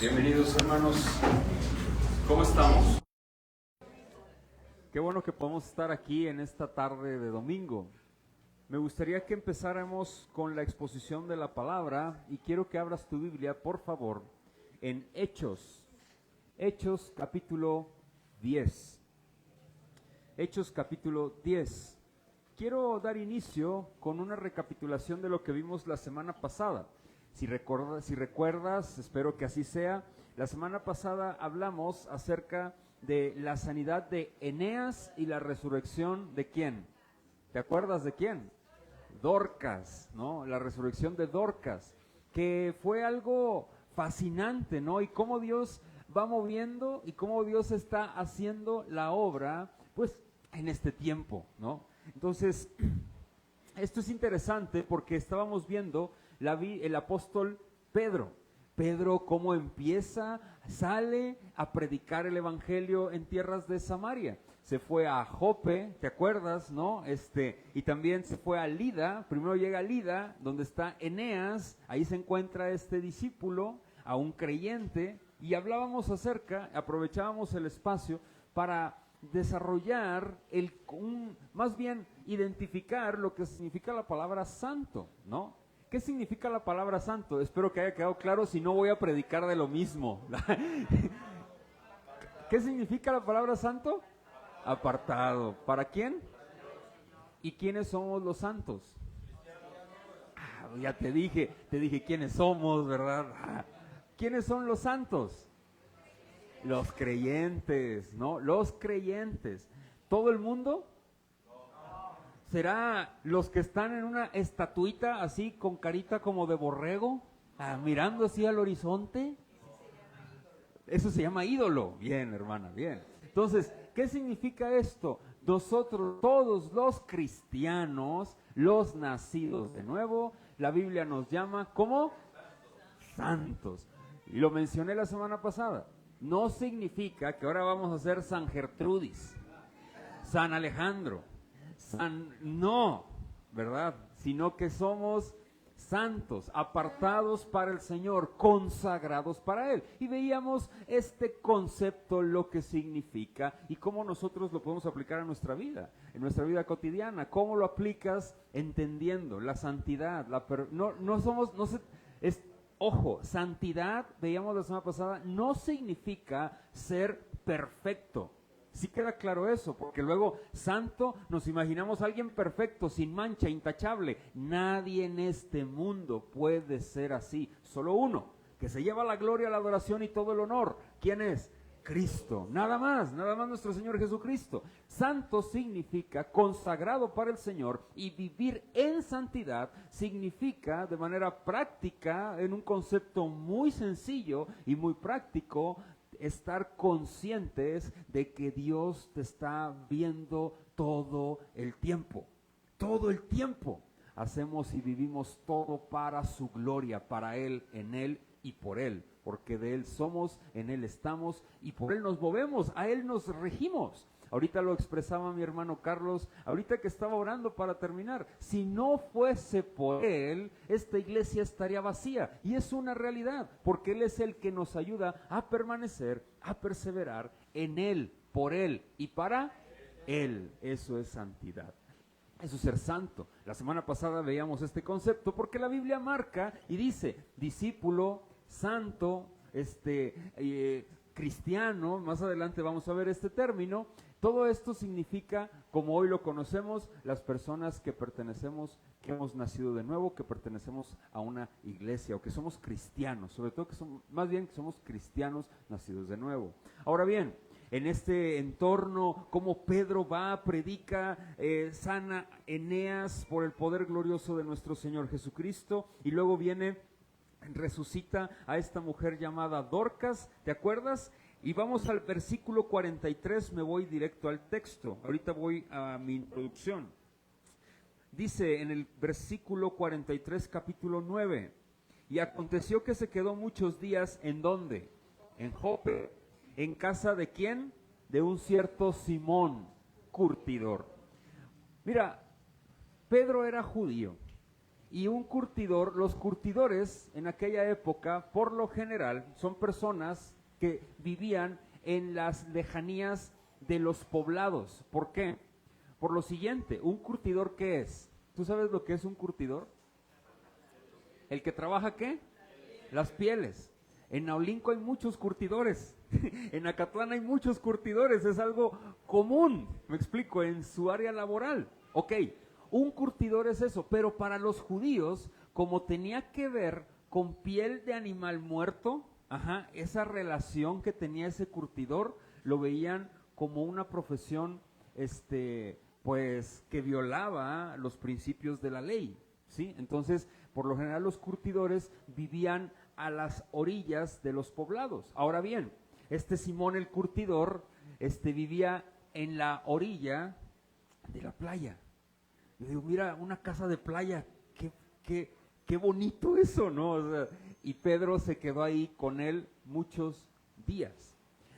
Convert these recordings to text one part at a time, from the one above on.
Bienvenidos, hermanos. ¿Cómo estamos? Qué bueno que podemos estar aquí en esta tarde de domingo. Me gustaría que empezáramos con la exposición de la palabra y quiero que abras tu Biblia, por favor, en Hechos capítulo 10. Hechos capítulo 10. Quiero dar inicio con una recapitulación de lo que vimos la semana pasada. Si recuerdas, espero que así sea, la semana pasada hablamos acerca de la sanidad de Eneas y la resurrección de ¿quién? ¿Te acuerdas de quién? Dorcas, ¿no? La resurrección de Dorcas, que fue algo fascinante, ¿no? Y cómo Dios va moviendo y cómo Dios está haciendo la obra, pues, en este tiempo, ¿no? Entonces, esto es interesante porque estábamos viendo el apóstol Pedro. Pedro cómo sale a predicar el evangelio en tierras de Samaria. Se fue a Jope, ¿te acuerdas, no? Y también se fue a Lida. Primero llega a Lida, donde está Eneas. Ahí se encuentra este discípulo, a un creyente, y hablábamos aprovechábamos el espacio para desarrollar más bien identificar lo que significa la palabra santo, ¿no? ¿Qué significa la palabra santo? Espero que haya quedado claro, si no voy a predicar de lo mismo. ¿Qué significa la palabra santo? Apartado. ¿Para quién? ¿Y quiénes somos los santos? Ya te dije quiénes somos, ¿verdad? ¿Quiénes son los santos? Los creyentes, ¿no? Los creyentes. ¿Todo el mundo? ¿Será los que están en una estatuita así con carita como de borrego, mirando así al horizonte? Eso se llama ídolo. Bien, hermana, bien. Entonces, ¿qué significa esto? Nosotros, todos los cristianos, los nacidos de nuevo, la Biblia nos llama ¿cómo? Santos. Y lo mencioné la semana pasada. No significa que ahora vamos a ser San Gertrudis, San Alejandro, no, ¿verdad? Sino que somos santos, apartados para el Señor, consagrados para Él. Y veíamos este concepto, lo que significa y cómo nosotros lo podemos aplicar a nuestra vida, en nuestra vida cotidiana. ¿Cómo lo aplicas? Entendiendo la santidad, ojo, santidad, veíamos la semana pasada, no significa ser perfecto. Sí queda claro eso, porque luego santo nos imaginamos a alguien perfecto, sin mancha, intachable. Nadie en este mundo puede ser así. Solo uno, que se lleva la gloria, la adoración y todo el honor. ¿Quién es? Cristo. Nada más nuestro Señor Jesucristo. Santo significa consagrado para el Señor, y vivir en santidad significa de manera práctica, en un concepto muy sencillo y muy práctico, estar conscientes de que Dios te está viendo todo el tiempo. Todo el tiempo. Hacemos y vivimos todo para su gloria, para Él, en Él y por Él. Porque de Él somos, en Él estamos y por Él nos movemos, a Él nos regimos. Ahorita lo expresaba mi hermano Carlos, ahorita que estaba orando para terminar. Si no fuese por Él, esta iglesia estaría vacía. Y es una realidad, porque Él es el que nos ayuda a permanecer, a perseverar en Él, por Él y para Él. Eso es santidad. Eso es ser santo. La semana pasada veíamos este concepto porque la Biblia marca y dice discípulo, santo, cristiano. Más adelante vamos a ver este término. Todo esto significa, como hoy lo conocemos, las personas que pertenecemos, que hemos nacido de nuevo, que pertenecemos a una iglesia o que somos cristianos, sobre todo que somos cristianos nacidos de nuevo. Ahora bien, en este entorno, como Pedro predica, sana Eneas por el poder glorioso de nuestro Señor Jesucristo, y luego resucita a esta mujer llamada Dorcas, ¿te acuerdas? Y vamos al versículo 43, me voy directo al texto. Ahorita voy a mi introducción. Dice en el versículo 43, capítulo 9, y aconteció que se quedó muchos días, ¿en dónde? En Jope. ¿En casa de quién? De un cierto Simón, curtidor. Mira, Pedro era judío Y un curtidor, los curtidores en aquella época, por lo general, son personas que vivían en las lejanías de los poblados. ¿Por qué? Por lo siguiente, ¿un curtidor qué es? ¿Tú sabes lo que es un curtidor? ¿El que trabaja qué? Las pieles. En Naulinco hay muchos curtidores, en Acatlán hay muchos curtidores, es algo común, me explico, en su área laboral. Ok, un curtidor es eso, pero para los judíos, como tenía que ver con piel de animal muerto, esa relación que tenía ese curtidor, lo veían como una profesión, pues, que violaba los principios de la ley, ¿sí? Entonces, por lo general los curtidores vivían a las orillas de los poblados. Ahora bien, Simón el curtidor, vivía en la orilla de la playa. Yo digo, mira, una casa de playa, qué bonito eso, ¿no? O sea, y Pedro se quedó ahí con él muchos días.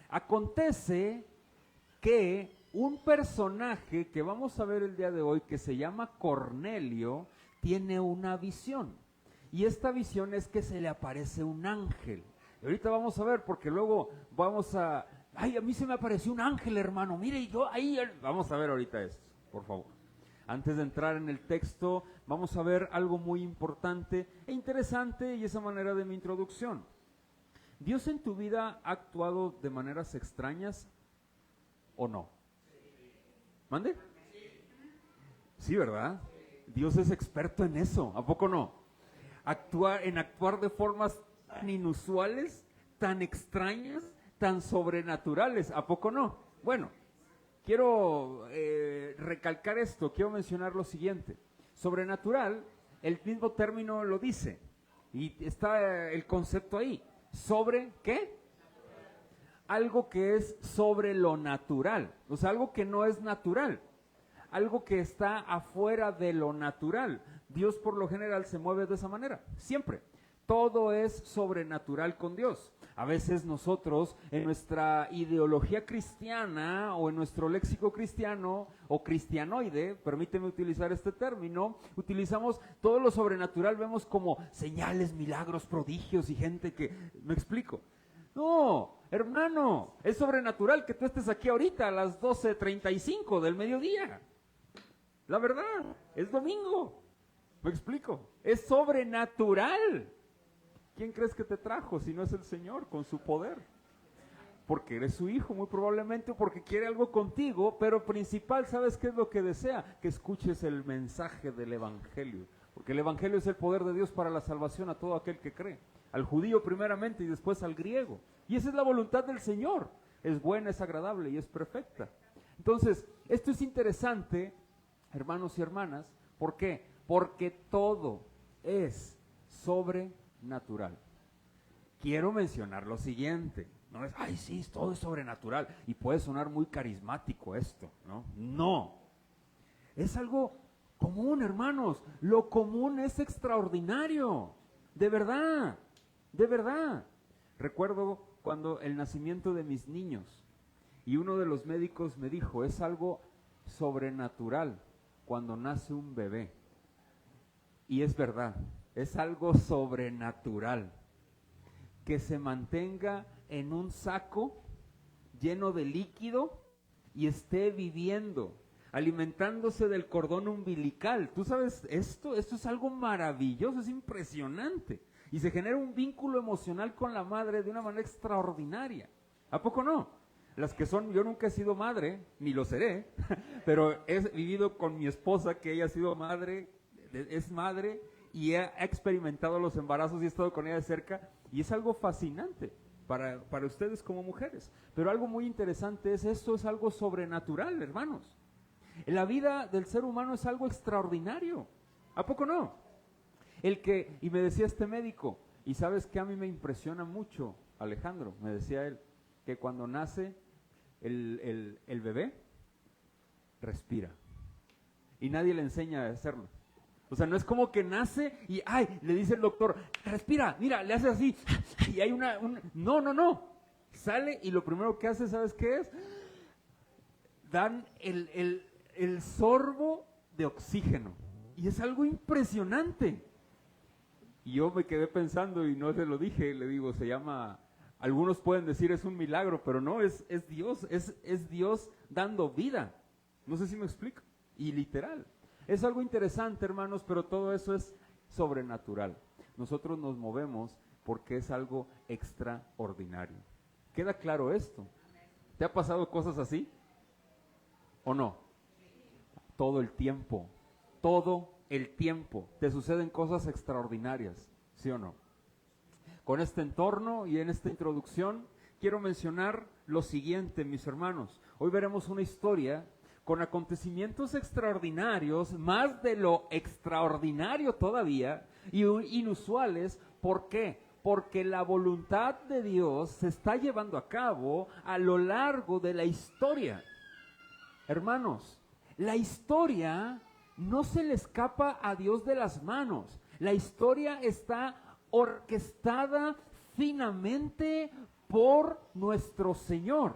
Acontece que un personaje que vamos a ver el día de hoy, que se llama Cornelio, tiene una visión. Y esta visión es que se le aparece un ángel. Y ahorita vamos a ver, porque luego vamos a... Ay, a mí se me apareció un ángel, hermano. Mire, yo ahí... Vamos a ver ahorita esto, por favor. Antes de entrar en el texto, vamos a ver algo muy importante e interesante, y esa manera de mi introducción. ¿Dios en tu vida ha actuado de maneras extrañas o no? ¿Mande? Sí, ¿verdad? Dios es experto en eso, ¿a poco no? Actuar de formas tan inusuales, tan extrañas, tan sobrenaturales, ¿a poco no? Bueno, quiero recalcar esto, quiero mencionar lo siguiente. Sobrenatural, el mismo término lo dice, y está el concepto ahí. ¿Sobre qué? Algo que es sobre lo natural, o sea, algo que no es natural, algo que está afuera de lo natural. Dios por lo general se mueve de esa manera, siempre. Todo es sobrenatural con Dios. A veces nosotros en nuestra ideología cristiana o en nuestro léxico cristiano o cristianoide, permíteme utilizar este término, utilizamos todo lo sobrenatural, vemos como señales, milagros, prodigios y gente que... ¿Me explico? No, hermano, es sobrenatural que tú estés aquí ahorita a las 12:35 del mediodía. La verdad, es domingo. ¿Me explico? Es sobrenatural. ¿Quién crees que te trajo si no es el Señor con su poder? Porque eres su hijo, muy probablemente, o porque quiere algo contigo, pero principal, ¿sabes qué es lo que desea? Que escuches el mensaje del Evangelio. Porque el Evangelio es el poder de Dios para la salvación a todo aquel que cree. Al judío primeramente y después al griego. Y esa es la voluntad del Señor. Es buena, es agradable y es perfecta. Entonces, esto es interesante, hermanos y hermanas. ¿Por qué? Porque todo es sobrenatural. Quiero mencionar lo siguiente. No es, ay sí, todo es sobrenatural. Y puede sonar muy carismático esto, ¿no? No. Es algo común, hermanos. Lo común es extraordinario. De verdad. De verdad. Recuerdo cuando el nacimiento de mis niños. Y uno de los médicos me dijo, es algo sobrenatural cuando nace un bebé. Y es verdad, es algo sobrenatural. Que se mantenga en un saco lleno de líquido y esté viviendo, alimentándose del cordón umbilical. ¿Tú sabes esto? Esto es algo maravilloso, es impresionante. Y se genera un vínculo emocional con la madre de una manera extraordinaria. ¿A poco no? Las que son, yo nunca he sido madre, ni lo seré, pero he vivido con mi esposa, que ella ha sido madre, es madre, y ha experimentado los embarazos y he estado con ella de cerca, y es algo fascinante para ustedes como mujeres. Pero algo muy interesante es esto, es algo sobrenatural, hermanos. En la vida del ser humano es algo extraordinario. ¿A poco no? Y me decía este médico, y sabes que a mí me impresiona mucho, Alejandro, me decía él, que cuando nace el bebé, respira. Y nadie le enseña a hacerlo. O sea, no es como que nace y, le dice el doctor, respira, mira, le hace así, y hay No. Sale y lo primero que hace, ¿sabes qué es? Dan el sorbo de oxígeno. Y es algo impresionante. Y yo me quedé pensando y no se lo dije, le digo, se llama, algunos pueden decir es un milagro, pero no, es Dios, es Dios dando vida. No sé si me explico. Y literal. Es algo interesante, hermanos, pero todo eso es sobrenatural. Nosotros nos movemos porque es algo extraordinario. ¿Queda claro esto? ¿Te ha pasado cosas así? ¿O no? Todo el tiempo. Todo el tiempo. Te suceden cosas extraordinarias, ¿sí o no? Con este entorno y en esta introducción, quiero mencionar lo siguiente, mis hermanos. Hoy veremos una historia con acontecimientos extraordinarios, más de lo extraordinario todavía, y inusuales. ¿Por qué? Porque la voluntad de Dios se está llevando a cabo a lo largo de la historia. Hermanos, la historia no se le escapa a Dios de las manos. La historia está orquestada finamente por nuestro Señor.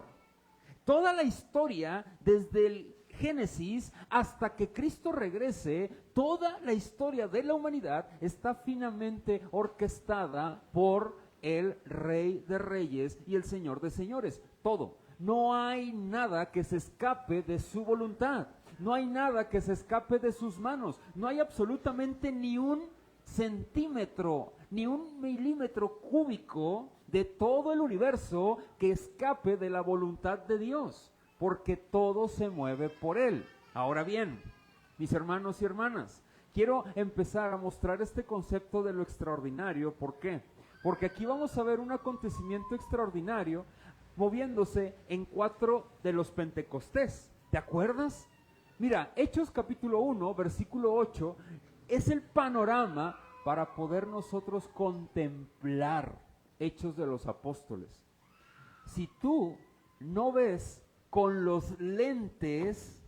Toda la historia, desde el Génesis hasta que Cristo regrese, toda la historia de la humanidad está finamente orquestada por el Rey de Reyes y el Señor de Señores. Todo. No hay nada que se escape de su voluntad. No hay nada que se escape de sus manos. No hay absolutamente ni un centímetro, ni un milímetro cúbico de todo el universo que escape de la voluntad de Dios, porque todo se mueve por Él. Ahora bien, mis hermanos y hermanas, quiero empezar a mostrar este concepto de lo extraordinario. ¿Por qué? Porque aquí vamos a ver un acontecimiento extraordinario moviéndose en 4 de los Pentecostés. ¿Te acuerdas? Mira, Hechos capítulo 1, versículo 8, es el panorama para poder nosotros contemplar Hechos de los Apóstoles. Si tú no ves con los lentes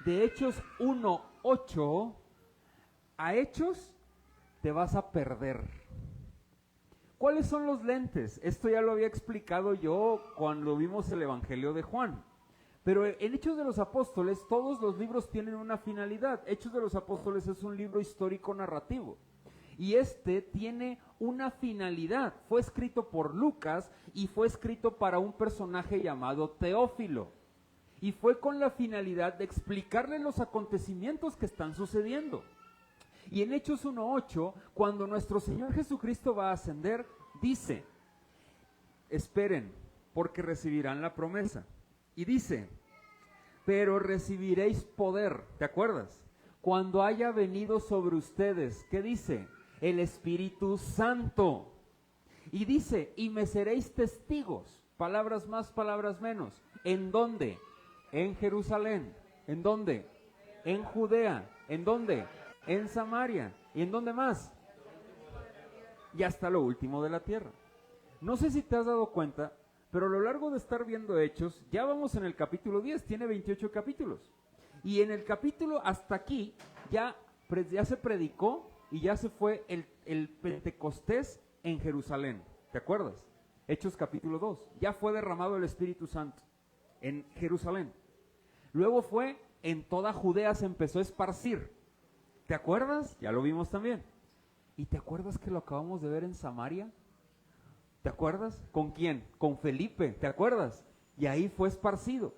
de Hechos 1:8 a Hechos, te vas a perder. ¿Cuáles son los lentes? Esto ya lo había explicado yo cuando vimos el Evangelio de Juan. Pero en Hechos de los Apóstoles, todos los libros tienen una finalidad. Hechos de los Apóstoles es un libro histórico narrativo. Y este tiene una finalidad. Fue escrito por Lucas y fue escrito para un personaje llamado Teófilo. Y fue con la finalidad de explicarle los acontecimientos que están sucediendo. Y en Hechos 1:8, cuando nuestro Señor Jesucristo va a ascender, dice, esperen, porque recibirán la promesa. Y dice, pero recibiréis poder, ¿te acuerdas? Cuando haya venido sobre ustedes, ¿qué dice? El Espíritu Santo. Y dice, y me seréis testigos, palabras más, palabras menos. ¿En dónde? En Jerusalén. ¿En dónde? En Judea. ¿En dónde? En Samaria. ¿Y en dónde más? Y hasta lo último de la tierra. No sé si te has dado cuenta, pero a lo largo de estar viendo Hechos, ya vamos en el capítulo 10, tiene 28 capítulos. Y en el capítulo hasta aquí, ya se predicó y ya se fue el Pentecostés en Jerusalén. ¿Te acuerdas? Hechos capítulo 2. Ya fue derramado el Espíritu Santo en Jerusalén. Luego fue en toda Judea, se empezó a esparcir. ¿Te acuerdas? Ya lo vimos también. ¿Y te acuerdas que lo acabamos de ver en Samaria? ¿Te acuerdas? ¿Con quién? Con Felipe, ¿te acuerdas? Y ahí fue esparcido.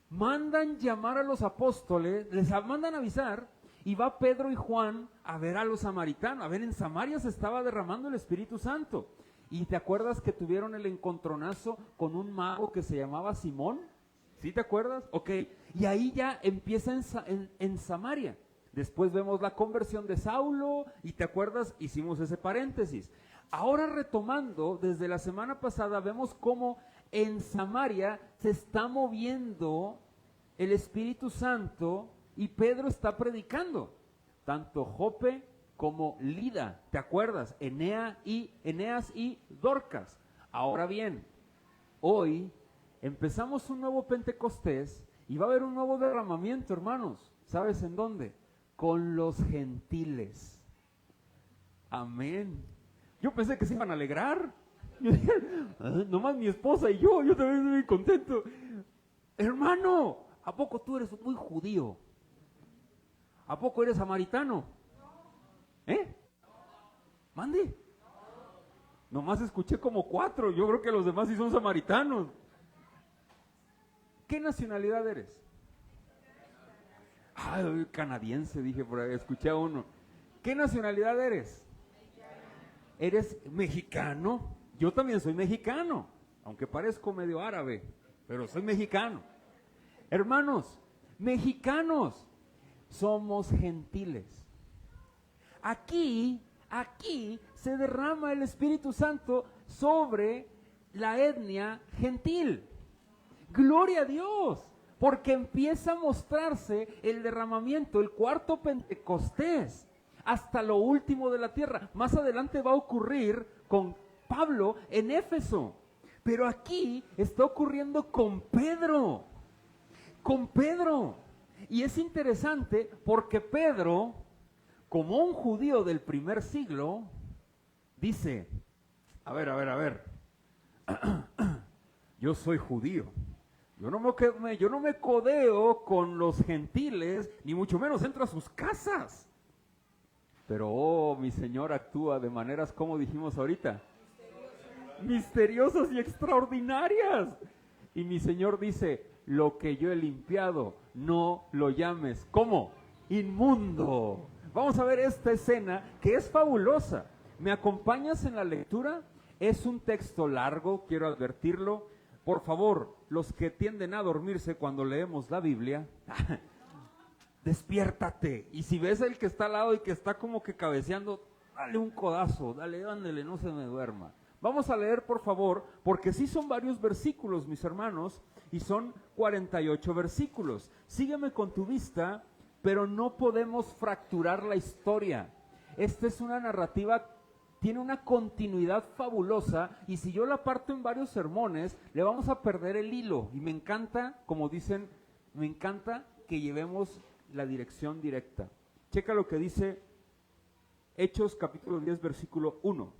Mandan llamar a los apóstoles, les mandan avisar, y va Pedro y Juan a ver a los samaritanos. A ver, en Samaria se estaba derramando el Espíritu Santo. ¿Y te acuerdas que tuvieron el encontronazo con un mago que se llamaba Simón? ¿Sí te acuerdas? Ok. Y ahí ya empieza en Samaria. Después vemos la conversión de Saulo, y te acuerdas, hicimos ese paréntesis. Ahora retomando, desde la semana pasada vemos cómo en Samaria se está moviendo el Espíritu Santo y Pedro está predicando. Tanto Jope como Lida, ¿te acuerdas? Eneas y Dorcas. Ahora bien, hoy empezamos un nuevo Pentecostés y va a haber un nuevo derramamiento, hermanos. ¿Sabes en dónde? Con los gentiles. Amén. Yo pensé que se iban a alegrar. Yo dije, nomás mi esposa y yo también estoy muy contento. Hermano, ¿a poco tú eres muy judío? ¿A poco eres samaritano? ¿Mande? Nomás escuché como 4, yo creo que los demás sí son samaritanos. ¿Qué nacionalidad eres? Canadiense, dije por ahí, escuché a uno. ¿Qué nacionalidad eres? ¿Eres mexicano? Yo también soy mexicano, aunque parezco medio árabe, pero soy mexicano. Hermanos, mexicanos, somos gentiles. Aquí se derrama el Espíritu Santo sobre la etnia gentil. Gloria a Dios, porque empieza a mostrarse el derramamiento, el cuarto Pentecostés, hasta lo último de la tierra. Más adelante va a ocurrir con Pablo en Éfeso, pero aquí está ocurriendo con Pedro. Y es interesante porque Pedro, como un judío del primer siglo, dice, a ver, yo soy judío, yo no me codeo con los gentiles, ni mucho menos entro a sus casas. Pero mi Señor actúa de maneras, como dijimos ahorita, misteriosas y extraordinarias. Y mi Señor dice, lo que yo he limpiado, no lo llames, ¿cómo? Inmundo. Vamos a ver esta escena que es fabulosa. ¿Me acompañas en la lectura? Es un texto largo, quiero advertirlo. Por favor, los que tienden a dormirse cuando leemos la Biblia, despiértate. Y si ves el que está al lado y que está como que cabeceando, dale un codazo, dándole, no se me duerma. Vamos a leer, por favor, porque sí son varios versículos, mis hermanos, y son 48 versículos. Sígueme con tu vista, pero no podemos fracturar la historia. Esta es una narrativa, tiene una continuidad fabulosa, y si yo la parto en varios sermones, le vamos a perder el hilo. Y me encanta, como dicen, me encanta que llevemos la dirección directa. Checa lo que dice Hechos capítulo 10, versículo 1.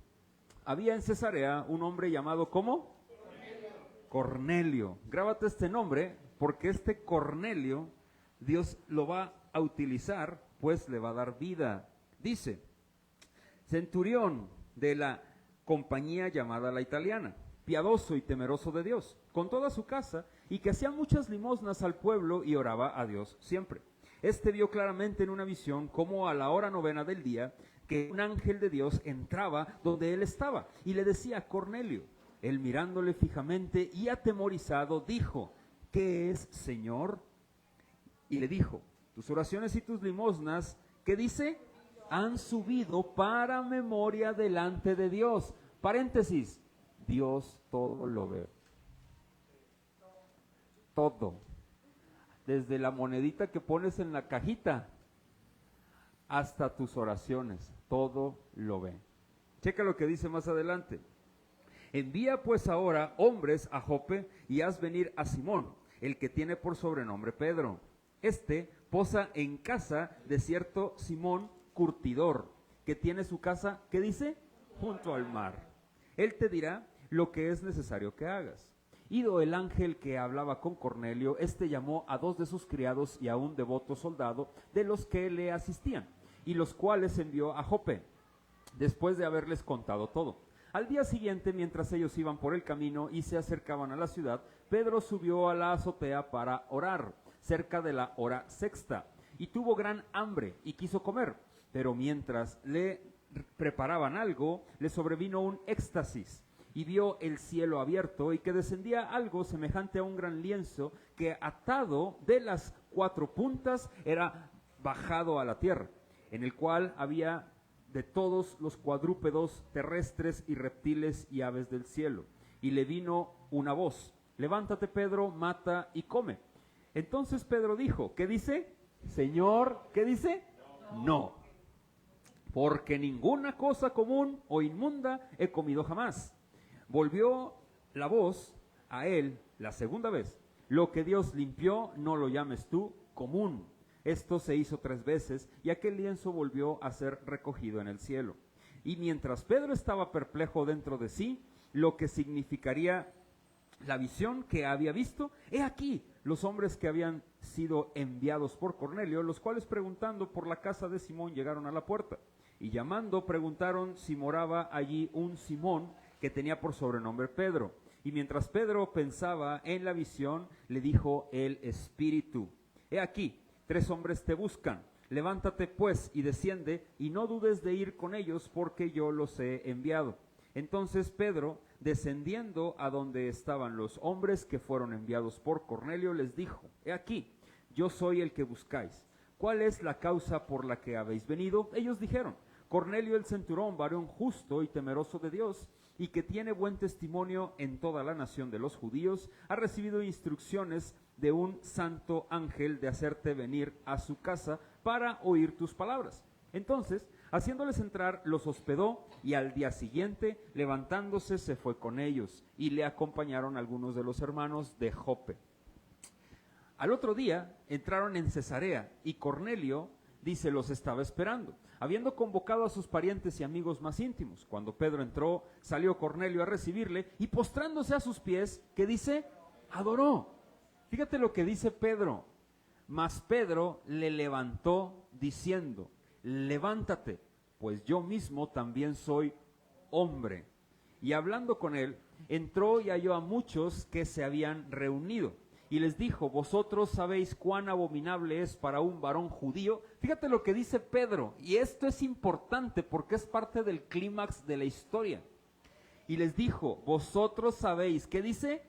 Había en Cesarea un hombre llamado, ¿cómo? Cornelio. Grábate este nombre, porque este Cornelio, Dios lo va a utilizar, pues le va a dar vida. Dice, centurión de la compañía llamada La Italiana, piadoso y temeroso de Dios, con toda su casa, y que hacía muchas limosnas al pueblo y oraba a Dios siempre. Este vio claramente en una visión, como a la hora 9 del día, que un ángel de Dios entraba donde él estaba y le decía, Cornelio. Él mirándole fijamente y atemorizado dijo, ¿qué es, Señor? Y le dijo, tus oraciones y tus limosnas, ¿qué dice? Han subido para memoria delante de Dios. Paréntesis, Dios todo lo ve. Todo. Desde la monedita que pones en la cajita hasta tus oraciones, todo lo ve. Checa lo que dice más adelante. Envía pues ahora hombres a Jope y haz venir a Simón, el que tiene por sobrenombre Pedro. Este posa en casa de cierto Simón curtidor, que tiene su casa, ¿qué dice? Junto al mar. Él te dirá lo que es necesario que hagas. Ido el ángel que hablaba con Cornelio, este llamó a 2 de sus criados y a un devoto soldado de los que le asistían, y los cuales envió a Jope, después de haberles contado todo. Al día siguiente, mientras ellos iban por el camino y se acercaban a la ciudad, Pedro subió a la azotea para orar, cerca de la hora sexta, y tuvo gran hambre y quiso comer, pero mientras le preparaban algo, le sobrevino un éxtasis, y vio el cielo abierto y que descendía algo semejante a un gran lienzo que atado de las 4 puntas era bajado a la tierra, en el cual había de todos los cuadrúpedos terrestres y reptiles y aves del cielo. Y le vino una voz, levántate Pedro, mata y come. Entonces Pedro dijo, ¿qué dice? Señor, ¿qué dice? No, porque ninguna cosa común o inmunda he comido jamás. Volvió la voz a él la segunda vez, lo que Dios limpió no lo llames tú común. Esto se hizo 3 veces y aquel lienzo volvió a ser recogido en el cielo. Y mientras Pedro estaba perplejo dentro de sí, lo que significaría la visión que había visto, he aquí, los hombres que habían sido enviados por Cornelio, los cuales preguntando por la casa de Simón llegaron a la puerta. Y llamando preguntaron si moraba allí un Simón que tenía por sobrenombre Pedro. Y mientras Pedro pensaba en la visión, le dijo el Espíritu: He aquí, 3 hombres te buscan. Levántate pues y desciende, y no dudes de ir con ellos, porque yo los he enviado. Entonces Pedro, descendiendo a donde estaban los hombres que fueron enviados por Cornelio, les dijo: He aquí, yo soy el que buscáis. ¿Cuál es la causa por la que habéis venido? Ellos dijeron: Cornelio el centurión, varón justo y temeroso de Dios, y que tiene buen testimonio en toda la nación de los judíos, ha recibido instrucciones de un santo ángel de hacerte venir a su casa para oír tus palabras. Entonces, haciéndoles entrar, los hospedó, y al día siguiente, levantándose, se fue con ellos, y le acompañaron algunos de los hermanos de Jope. Al otro día entraron en Cesarea, y Cornelio, dice, los estaba esperando, habiendo convocado a sus parientes y amigos más íntimos. Cuando Pedro entró, salió Cornelio a recibirle, y postrándose a sus pies, ¿qué dice? Adoró. Fíjate lo que dice Pedro. Mas Pedro le levantó diciendo: Levántate, pues yo mismo también soy hombre. Y hablando con él, entró y halló a muchos que se habían reunido. Y les dijo: Vosotros sabéis cuán abominable es para un varón judío. Fíjate lo que dice Pedro, y esto es importante porque es parte del clímax de la historia. Y les dijo: Vosotros sabéis, ¿qué dice?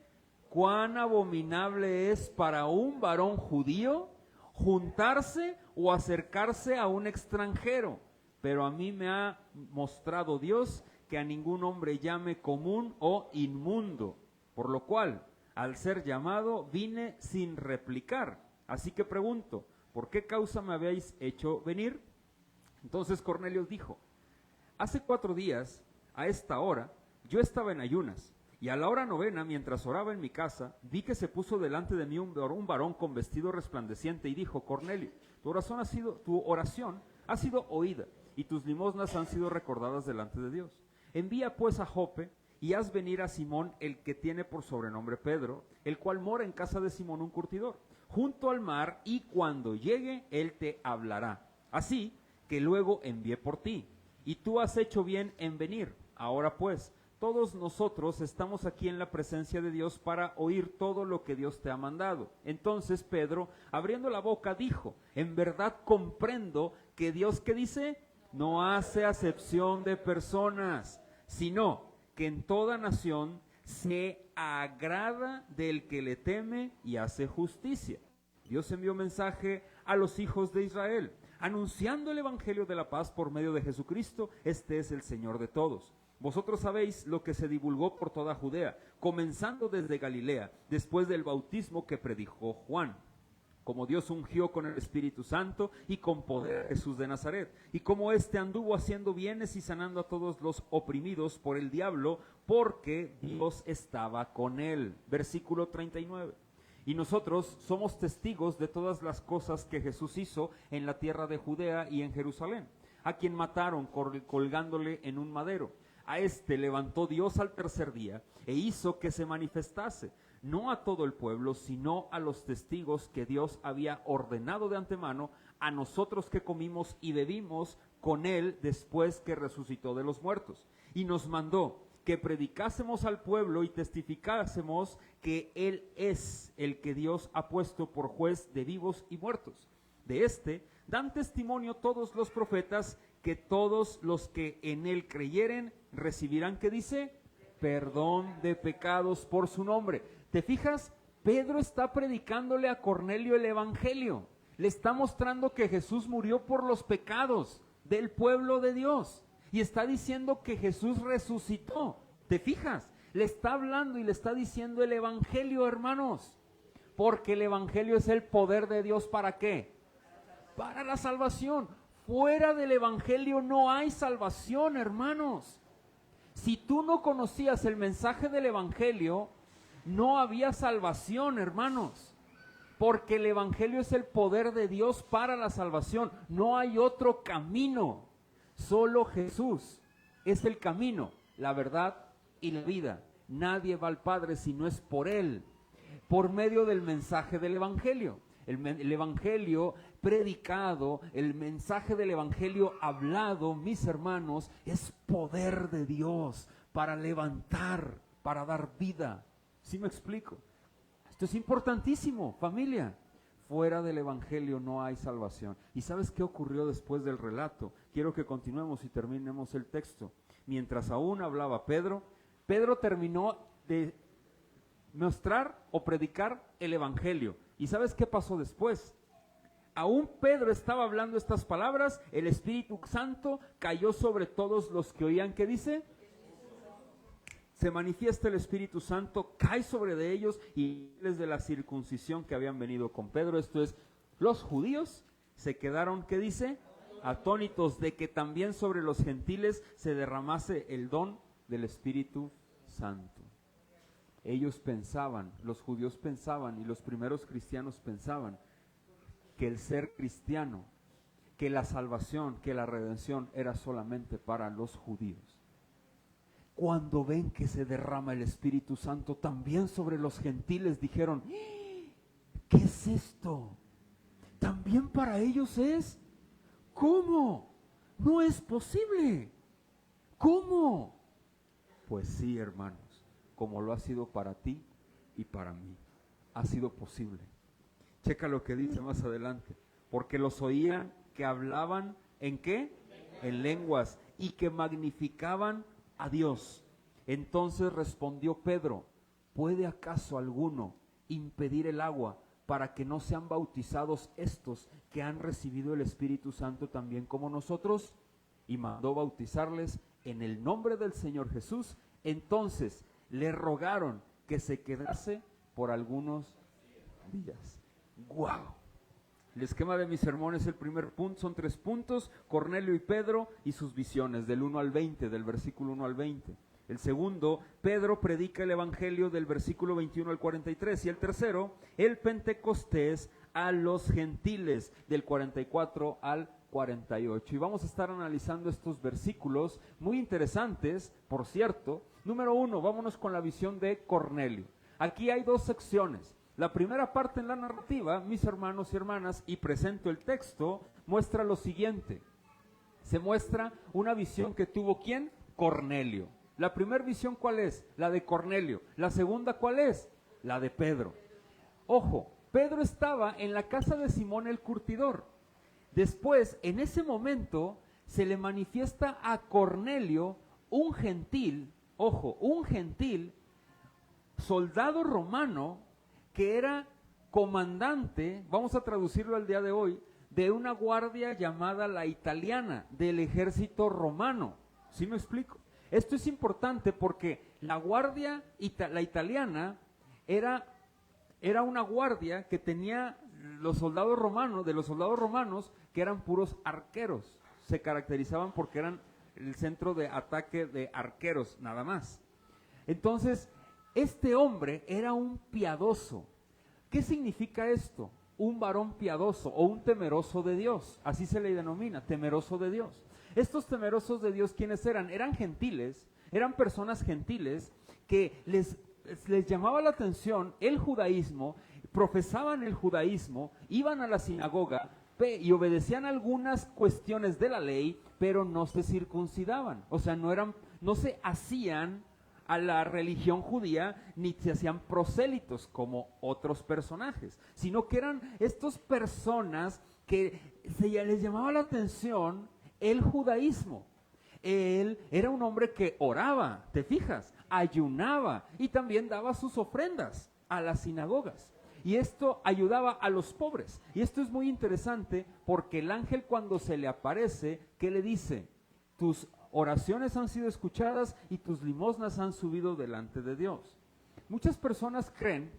Cuán abominable es para un varón judío juntarse o acercarse a un extranjero. Pero a mí me ha mostrado Dios que a ningún hombre llame común o inmundo. Por lo cual, al ser llamado, vine sin replicar. Así que pregunto: ¿por qué causa me habéis hecho venir? Entonces Cornelio dijo: Hace 4 días, a esta hora, yo estaba en ayunas, y a la hora 9, mientras oraba en mi casa, vi que se puso delante de mí un varón con vestido resplandeciente, y dijo: Cornelio, tu oración ha sido oída, y tus limosnas han sido recordadas delante de Dios. Envía pues a Jope, y haz venir a Simón, el que tiene por sobrenombre Pedro, el cual mora en casa de Simón un curtidor, junto al mar, y cuando llegue, él te hablará. Así que luego envié por ti, y tú has hecho bien en venir. Ahora pues, todos nosotros estamos aquí en la presencia de Dios para oír todo lo que Dios te ha mandado. Entonces Pedro, abriendo la boca, dijo: En verdad comprendo que Dios, ¿qué dice? No hace acepción de personas, sino que en toda nación se agrada del que le teme y hace justicia. Dios envió mensaje a los hijos de Israel, anunciando el evangelio de la paz por medio de Jesucristo. Este es el Señor de todos. Vosotros sabéis lo que se divulgó por toda Judea, comenzando desde Galilea, después del bautismo que predicó Juan, como Dios ungió con el Espíritu Santo y con poder a Jesús de Nazaret, y como éste anduvo haciendo bienes y sanando a todos los oprimidos por el diablo, porque Dios estaba con él. Versículo 39. Y nosotros somos testigos de todas las cosas que Jesús hizo en la tierra de Judea y en Jerusalén, a quien mataron colgándole en un madero. A este levantó Dios al tercer día e hizo que se manifestase, no a todo el pueblo, sino a los testigos que Dios había ordenado de antemano, a nosotros que comimos y bebimos con él después que resucitó de los muertos. Y nos mandó que predicásemos al pueblo y testificásemos que él es el que Dios ha puesto por juez de vivos y muertos. De este dan testimonio todos los profetas, que todos los que en él creyeren recibirán, ¿qué dice? Perdón de pecados por su nombre. ¿Te fijas? Pedro está predicándole a Cornelio el evangelio. Le está mostrando que Jesús murió por los pecados del pueblo de Dios. Y está diciendo que Jesús resucitó. ¿Te fijas? Le está hablando y le está diciendo el evangelio, hermanos. Porque el evangelio es el poder de Dios, ¿para qué? Para la salvación. Fuera del evangelio no hay salvación, hermanos. Si tú no conocías el mensaje del evangelio, no había salvación, hermanos. Porque el evangelio es el poder de Dios para la salvación. No hay otro camino. Solo Jesús es el camino, la verdad y la vida. Nadie va al Padre si no es por Él, por medio del mensaje del evangelio. el evangelio predicado, el mensaje del evangelio hablado, mis hermanos, es poder de Dios para levantar, para dar vida. ¿Sí me explico? Esto es importantísimo, familia. Fuera del evangelio no hay salvación. ¿Y sabes qué ocurrió después del relato? Quiero que continuemos y terminemos el texto. Mientras aún hablaba Pedro terminó de mostrar o predicar el evangelio. ¿Y sabes qué pasó después? Aún Pedro estaba hablando estas palabras, el Espíritu Santo cayó sobre todos los que oían. ¿Qué dice? Se manifiesta el Espíritu Santo, cae sobre de ellos y les de la circuncisión que habían venido con Pedro. Esto es, los judíos se quedaron, ¿qué dice? Atónitos de que también sobre los gentiles se derramase el don del Espíritu Santo. Ellos pensaban, los judíos pensaban y los primeros cristianos pensaban que el ser cristiano, que la salvación, que la redención era solamente para los judíos. Cuando ven que se derrama el Espíritu Santo también sobre los gentiles, dijeron, ¿qué es esto? ¿También para ellos es? ¿Cómo? No es posible. ¿Cómo? Pues sí, hermanos, como lo ha sido para ti y para mí. Ha sido posible. Checa lo que dice más adelante. Porque los oían que hablaban, ¿en qué? En lenguas, y que magnificaban a Dios. Entonces respondió Pedro, ¿puede acaso alguno impedir el agua para que no sean bautizados estos que han recibido el Espíritu Santo también como nosotros? Y mandó bautizarles en el nombre del Señor Jesús. Entonces le rogaron que se quedase por algunos días. ¡Guau! El esquema de mis sermones, el primer punto, son 3 puntos, Cornelio y Pedro y sus visiones, del 1 al 20, del versículo 1 al 20. El segundo, Pedro predica el evangelio del versículo 21 al 43. Y el tercero, el Pentecostés a los gentiles, del 44 al 48. Y vamos a estar analizando estos versículos muy interesantes, por cierto. Número 1, vámonos con la visión de Cornelio. Aquí hay 2 secciones. La primera parte en la narrativa, mis hermanos y hermanas, y presento el texto, muestra lo siguiente. Se muestra una visión que tuvo ¿quién? Cornelio. La primera visión, ¿cuál es? La de Cornelio. La segunda, ¿cuál es? La de Pedro. Ojo, Pedro estaba en la casa de Simón el curtidor. Después, en ese momento, se le manifiesta a Cornelio un gentil, ojo, un gentil, soldado romano, que era comandante, vamos a traducirlo al día de hoy, de una guardia llamada la italiana, del ejército romano. ¿Sí me explico? Esto es importante porque la guardia la italiana era una guardia que tenía los soldados romanos, que eran puros arqueros. Se caracterizaban porque eran el centro de ataque de arqueros, nada más. Entonces, este hombre era un piadoso. ¿Qué significa esto? Un varón piadoso o un temeroso de Dios. Así se le denomina, temeroso de Dios. Estos temerosos de Dios, ¿quiénes eran? Eran gentiles, eran personas gentiles que les llamaba la atención el judaísmo, profesaban el judaísmo, iban a la sinagoga y obedecían algunas cuestiones de la ley, pero no se circuncidaban. O sea, no se hacían a la religión judía, ni se hacían prosélitos como otros personajes, sino que eran estas personas que les llamaba la atención el judaísmo. Él era un hombre que oraba, ¿te fijas? Ayunaba y también daba sus ofrendas a las sinagogas. Y esto ayudaba a los pobres. Y esto es muy interesante porque el ángel, cuando se le aparece, ¿qué le dice? Tus oraciones han sido escuchadas y tus limosnas han subido delante de Dios. Muchas personas creen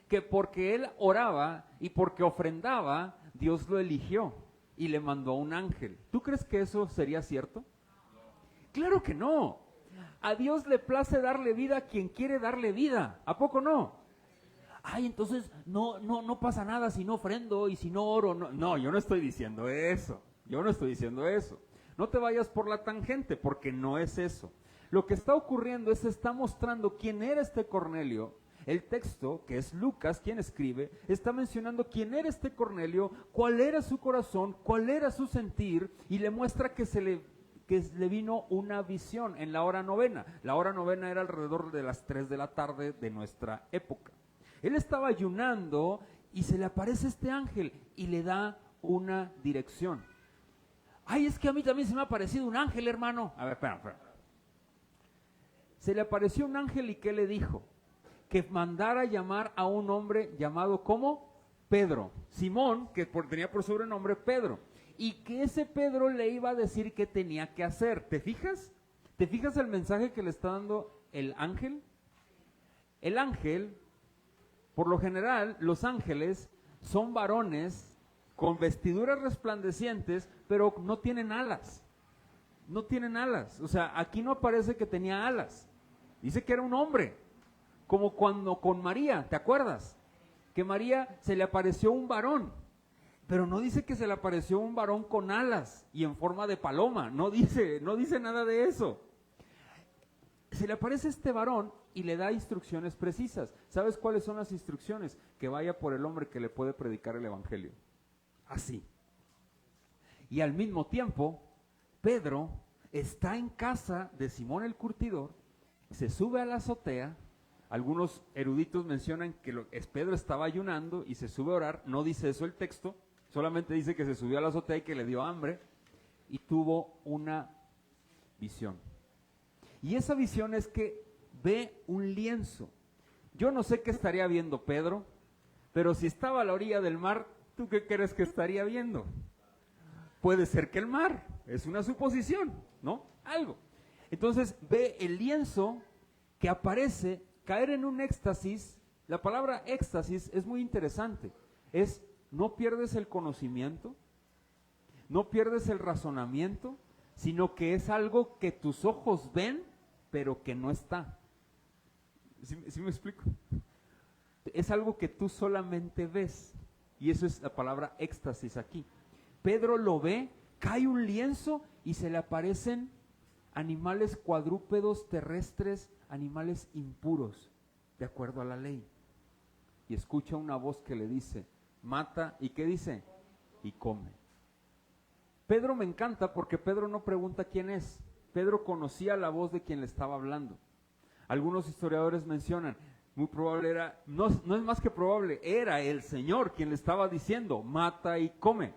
que porque él oraba y porque ofrendaba, Dios lo eligió y le mandó a un ángel. ¿Tú crees que eso sería cierto? Claro que no. A Dios le place darle vida a quien quiere darle vida. ¿A poco no? Ay, entonces no pasa nada si no ofrendo y si no oro. No, yo no estoy diciendo eso. No te vayas por la tangente, porque no es eso. Lo que está ocurriendo está mostrando quién era este Cornelio. El texto, que es Lucas quien escribe, está mencionando quién era este Cornelio, cuál era su corazón, cuál era su sentir, y le muestra que le vino una visión en la hora novena. La hora novena era alrededor de las 3 de la tarde de nuestra época. Él estaba ayunando y se le aparece este ángel y le da una dirección. Ay, es que a mí también se me ha aparecido un ángel, hermano. A ver, espera. Se le apareció un ángel y ¿qué le dijo? Que mandara llamar a un hombre llamado ¿cómo? Pedro. Simón, que tenía por sobrenombre Pedro. Y que ese Pedro le iba a decir qué tenía que hacer. ¿Te fijas? ¿Te fijas el mensaje que le está dando el ángel? El ángel, por lo general, los ángeles son varones con vestiduras resplandecientes, pero no tienen alas. No tienen alas. O sea, aquí no aparece que tenía alas. Dice que era un hombre. Como cuando con María, ¿te acuerdas? Que María se le apareció un varón. Pero no dice que se le apareció un varón con alas y en forma de paloma. No dice nada de eso. Se le aparece este varón y le da instrucciones precisas. ¿Sabes cuáles son las instrucciones? Que vaya por el hombre que le puede predicar el evangelio. Así. Y al mismo tiempo, Pedro está en casa de Simón el curtidor, se sube a la azotea. Algunos eruditos mencionan que Pedro estaba ayunando y se sube a orar. No dice eso el texto, solamente dice que se subió a la azotea y que le dio hambre y tuvo una visión. Y esa visión es que ve un lienzo. Yo no sé qué estaría viendo Pedro, pero si estaba a la orilla del mar, ¿tú qué crees que estaría viendo? Puede ser que el mar, es una suposición, ¿no? Algo. Entonces ve el lienzo que aparece, caer en un éxtasis. La palabra éxtasis es muy interesante. Es, no pierdes el conocimiento, no pierdes el razonamiento, sino que es algo que tus ojos ven, pero que no está. ¿Sí me explico? Es algo que tú solamente ves. Y eso es la palabra éxtasis aquí. Pedro lo ve, cae un lienzo y se le aparecen animales cuadrúpedos, terrestres, animales impuros, de acuerdo a la ley. Y escucha una voz que le dice, mata, ¿y qué dice? Y come. Pedro me encanta porque Pedro no pregunta quién es. Pedro conocía la voz de quien le estaba hablando. Algunos historiadores mencionan, muy probable era, no es más que probable, era el Señor quien le estaba diciendo, mata y come.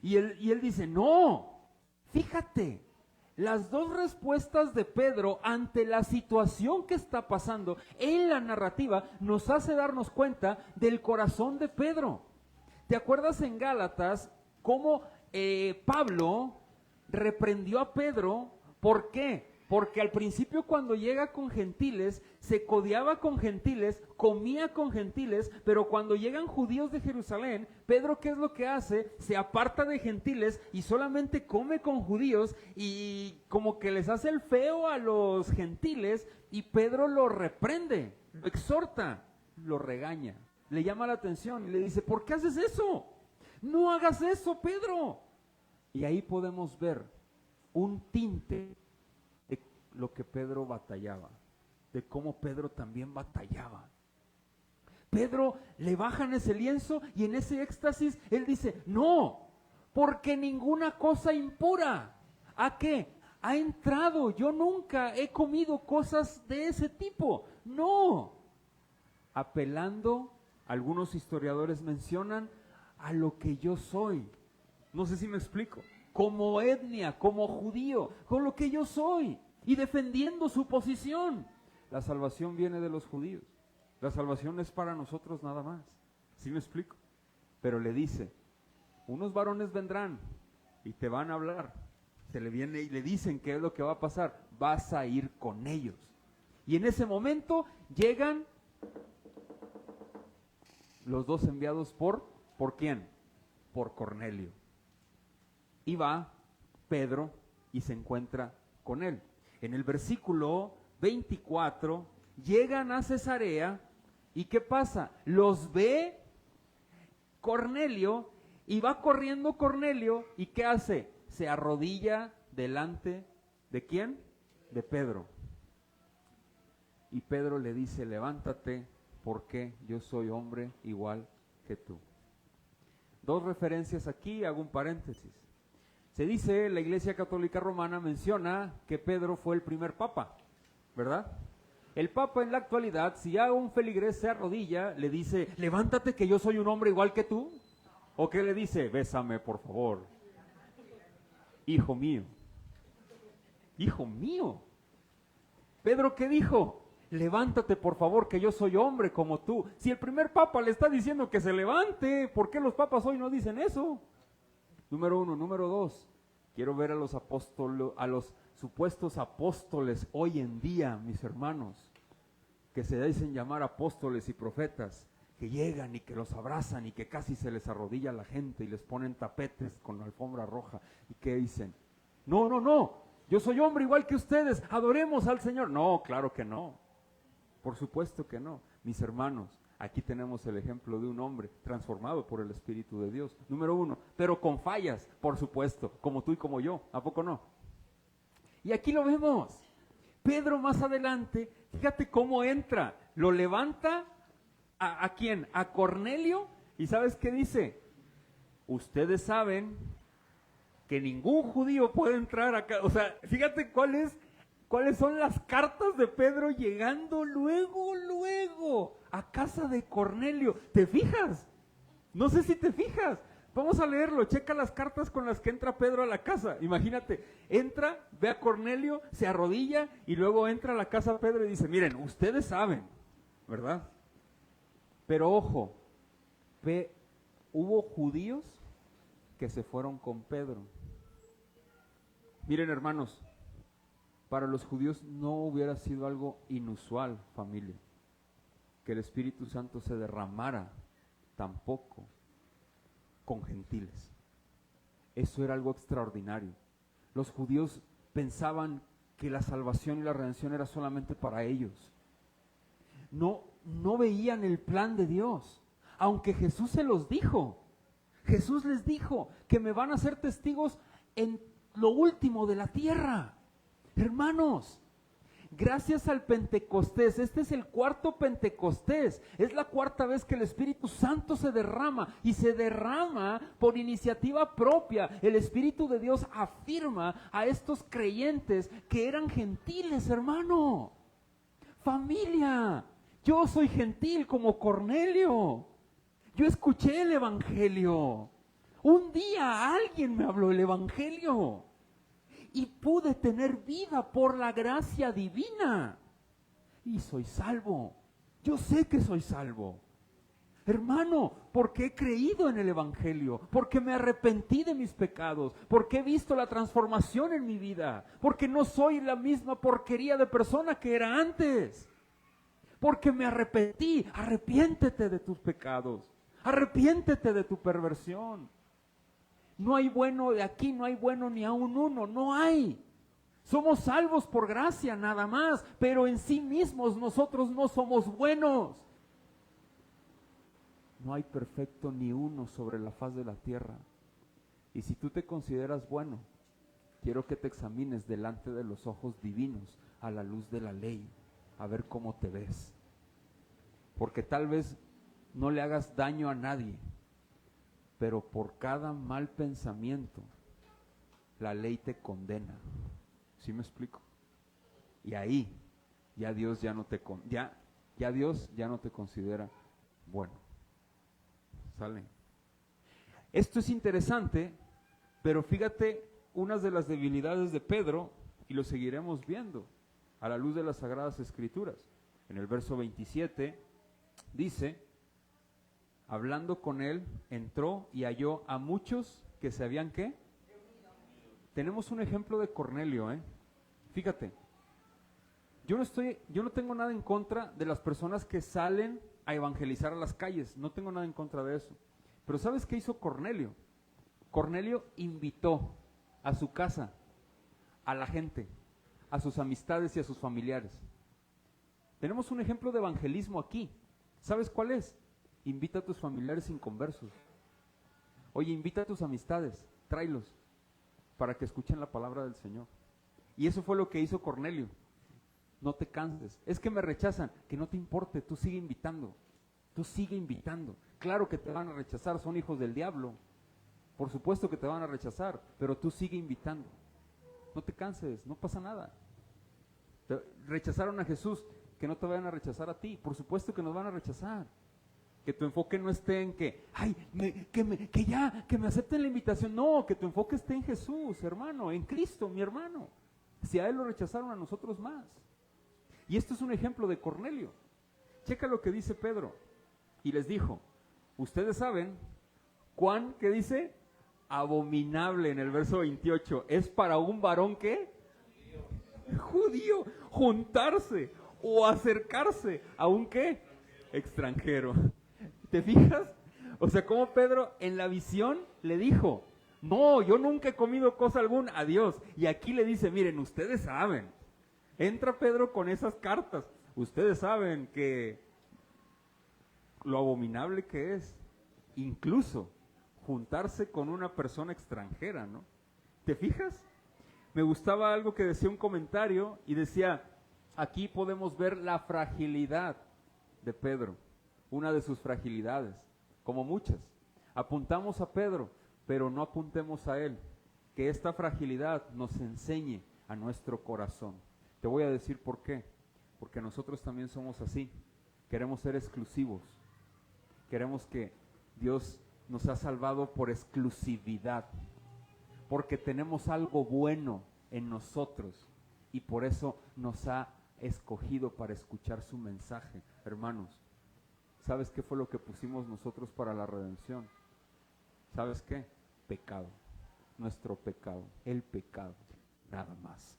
Y él dice, no, fíjate, las dos respuestas de Pedro ante la situación que está pasando en la narrativa nos hace darnos cuenta del corazón de Pedro. ¿Te acuerdas en Gálatas cómo Pablo reprendió a Pedro? ¿Por qué? Porque al principio cuando llega con gentiles, se codeaba con gentiles, comía con gentiles, pero cuando llegan judíos de Jerusalén, Pedro, ¿qué es lo que hace? Se aparta de gentiles y solamente come con judíos y como que les hace el feo a los gentiles y Pedro lo reprende, lo exhorta, lo regaña, le llama la atención y le dice, ¿por qué haces eso? No hagas eso, Pedro. Y ahí podemos ver un tinte de lo que Pedro batallaba, de cómo Pedro también batallaba. Pedro le bajan ese lienzo y en ese éxtasis él dice, no, porque ninguna cosa impura. ¿A qué? Ha entrado, yo nunca he comido cosas de ese tipo. No. Apelando, algunos historiadores mencionan a lo que yo soy. No sé si me explico. Como etnia, como judío, con lo que yo soy. Y defendiendo su posición. La salvación viene de los judíos. La salvación es para nosotros nada más. ¿Sí me explico? Pero le dice, unos varones vendrán y te van a hablar. Se le viene y le dicen qué es lo que va a pasar. Vas a ir con ellos. Y en ese momento llegan los dos enviados ¿por quién? Por Cornelio. Y va Pedro y se encuentra con él. En el versículo 24, llegan a Cesarea y ¿qué pasa? Los ve Cornelio y va corriendo Cornelio y ¿qué hace? Se arrodilla delante ¿de quién? De Pedro. Y Pedro le dice, levántate porque yo soy hombre igual que tú. Dos referencias aquí, hago un paréntesis. Se dice, la Iglesia Católica Romana menciona que Pedro fue el primer papa, ¿verdad? El papa en la actualidad, si a un feligrés se arrodilla, le dice, levántate que yo soy un hombre igual que tú. ¿O qué le dice? Bésame, por favor. Hijo mío. Hijo mío. Pedro, ¿qué dijo? Levántate, por favor, que yo soy hombre como tú. Si el primer papa le está diciendo que se levante, ¿por qué los papas hoy no dicen eso? Número uno. Número dos, quiero ver a los apóstoles, a los supuestos apóstoles hoy en día, mis hermanos, que se dicen llamar apóstoles y profetas, que llegan y que los abrazan y que casi se les arrodilla la gente y les ponen tapetes con la alfombra roja y que dicen, no, yo soy hombre igual que ustedes, adoremos al Señor. No, claro que no, por supuesto que no. Mis hermanos, aquí tenemos el ejemplo de un hombre transformado por el Espíritu de Dios. Número uno, pero con fallas, por supuesto, como tú y como yo, ¿a poco no? Y aquí lo vemos. Pedro más adelante, fíjate cómo entra, lo levanta, ¿a quién? A Cornelio, y ¿sabes qué dice? Ustedes saben que ningún judío puede entrar acá, o sea, fíjate cuáles son las cartas de Pedro llegando luego a casa de Cornelio. ¿Te fijas? No sé si te fijas. Vamos a leerlo, checa las cartas con las que entra Pedro a la casa. Imagínate, entra, ve a Cornelio, se arrodilla y luego entra a la casa de Pedro y dice, miren, ustedes saben, ¿verdad? Pero ojo, hubo judíos que se fueron con Pedro. Miren, hermanos, para los judíos no hubiera sido algo inusual, familia, que el Espíritu Santo se derramara tampoco con gentiles. Eso era algo extraordinario. Los judíos pensaban que la salvación y la redención era solamente para ellos. No veían el plan de Dios, aunque Jesús se los dijo. Jesús les dijo que me van a ser testigos en lo último de la tierra. Hermanos, gracias al Pentecostés, este es el cuarto Pentecostés, es la cuarta vez que el Espíritu Santo se derrama y se derrama por iniciativa propia. El Espíritu de Dios afirma a estos creyentes que eran gentiles, hermano. Familia, yo soy gentil como Cornelio. Yo escuché el Evangelio. Un día alguien me habló el Evangelio y pude tener vida por la gracia divina. Y soy salvo. Yo sé que soy salvo. Hermano, porque he creído en el Evangelio, porque me arrepentí de mis pecados, porque he visto la transformación en mi vida, porque no soy la misma porquería de persona que era antes, porque me arrepentí. Arrepiéntete de tus pecados, arrepiéntete de tu perversión. No hay bueno de aquí, no hay bueno ni aun uno, no hay. Somos salvos por gracia nada más, pero en sí mismos nosotros no somos buenos. No hay perfecto ni uno sobre la faz de la tierra. Y si tú te consideras bueno, quiero que te examines delante de los ojos divinos, a la luz de la ley, a ver cómo te ves. Porque tal vez no le hagas daño a nadie, pero por cada mal pensamiento, la ley te condena. ¿Sí me explico? Y ahí, ya Dios ya no te considera bueno. ¿Sale? Esto es interesante, pero fíjate unas de las debilidades de Pedro, y lo seguiremos viendo a la luz de las Sagradas Escrituras. En el verso 27 dice, hablando con él, entró y halló a muchos que se habían, ¿qué? Tenemos un ejemplo de Cornelio, Fíjate, yo no tengo nada en contra de las personas que salen a evangelizar a las calles, no tengo nada en contra de eso. Pero ¿sabes qué hizo Cornelio? Cornelio invitó a su casa a la gente, a sus amistades y a sus familiares. Tenemos un ejemplo de evangelismo aquí. ¿Sabes cuál es? Invita a tus familiares inconversos. Oye, invita a tus amistades, tráelos para que escuchen la palabra del Señor. Y eso fue lo que hizo Cornelio. No te canses. Es que me rechazan. Que no te importe, tú sigue invitando. Tú sigue invitando. Claro que te van a rechazar, son hijos del diablo. Por supuesto que te van a rechazar, pero tú sigue invitando. No te canses, no pasa nada. Rechazaron a Jesús, que no te vayan a rechazar a ti. Por supuesto que nos van a rechazar. Que tu enfoque no esté en que, ay, que me acepten la invitación. No, que tu enfoque esté en Jesús, hermano, en Cristo, mi hermano. Si a él lo rechazaron, a nosotros más. Y esto es un ejemplo de Cornelio. Checa lo que dice Pedro. Y les dijo, ustedes saben cuán, ¿qué dice? Abominable en el verso 28. Es para un varón, ¿qué? Judío, juntarse o acercarse a un, ¿qué? Extranjero. ¿Te fijas? O sea, como Pedro en la visión le dijo, no, yo nunca he comido cosa alguna a Dios. Y aquí le dice, miren, ustedes saben. Entra Pedro con esas cartas. Ustedes saben que lo abominable que es, incluso juntarse con una persona extranjera, ¿no? ¿Te fijas? Me gustaba algo que decía un comentario y decía, aquí podemos ver la fragilidad de Pedro, una de sus fragilidades, como muchas. Apuntamos a Pedro, pero no apuntemos a él. Que esta fragilidad nos enseñe a nuestro corazón. Te voy a decir por qué. Porque nosotros también somos así. Queremos ser exclusivos. Queremos que Dios nos ha salvado por exclusividad. Porque tenemos algo bueno en nosotros. Y por eso nos ha escogido para escuchar su mensaje. Hermanos, ¿sabes qué fue lo que pusimos nosotros para la redención? ¿Sabes qué? Pecado. Nuestro pecado. El pecado. Nada más.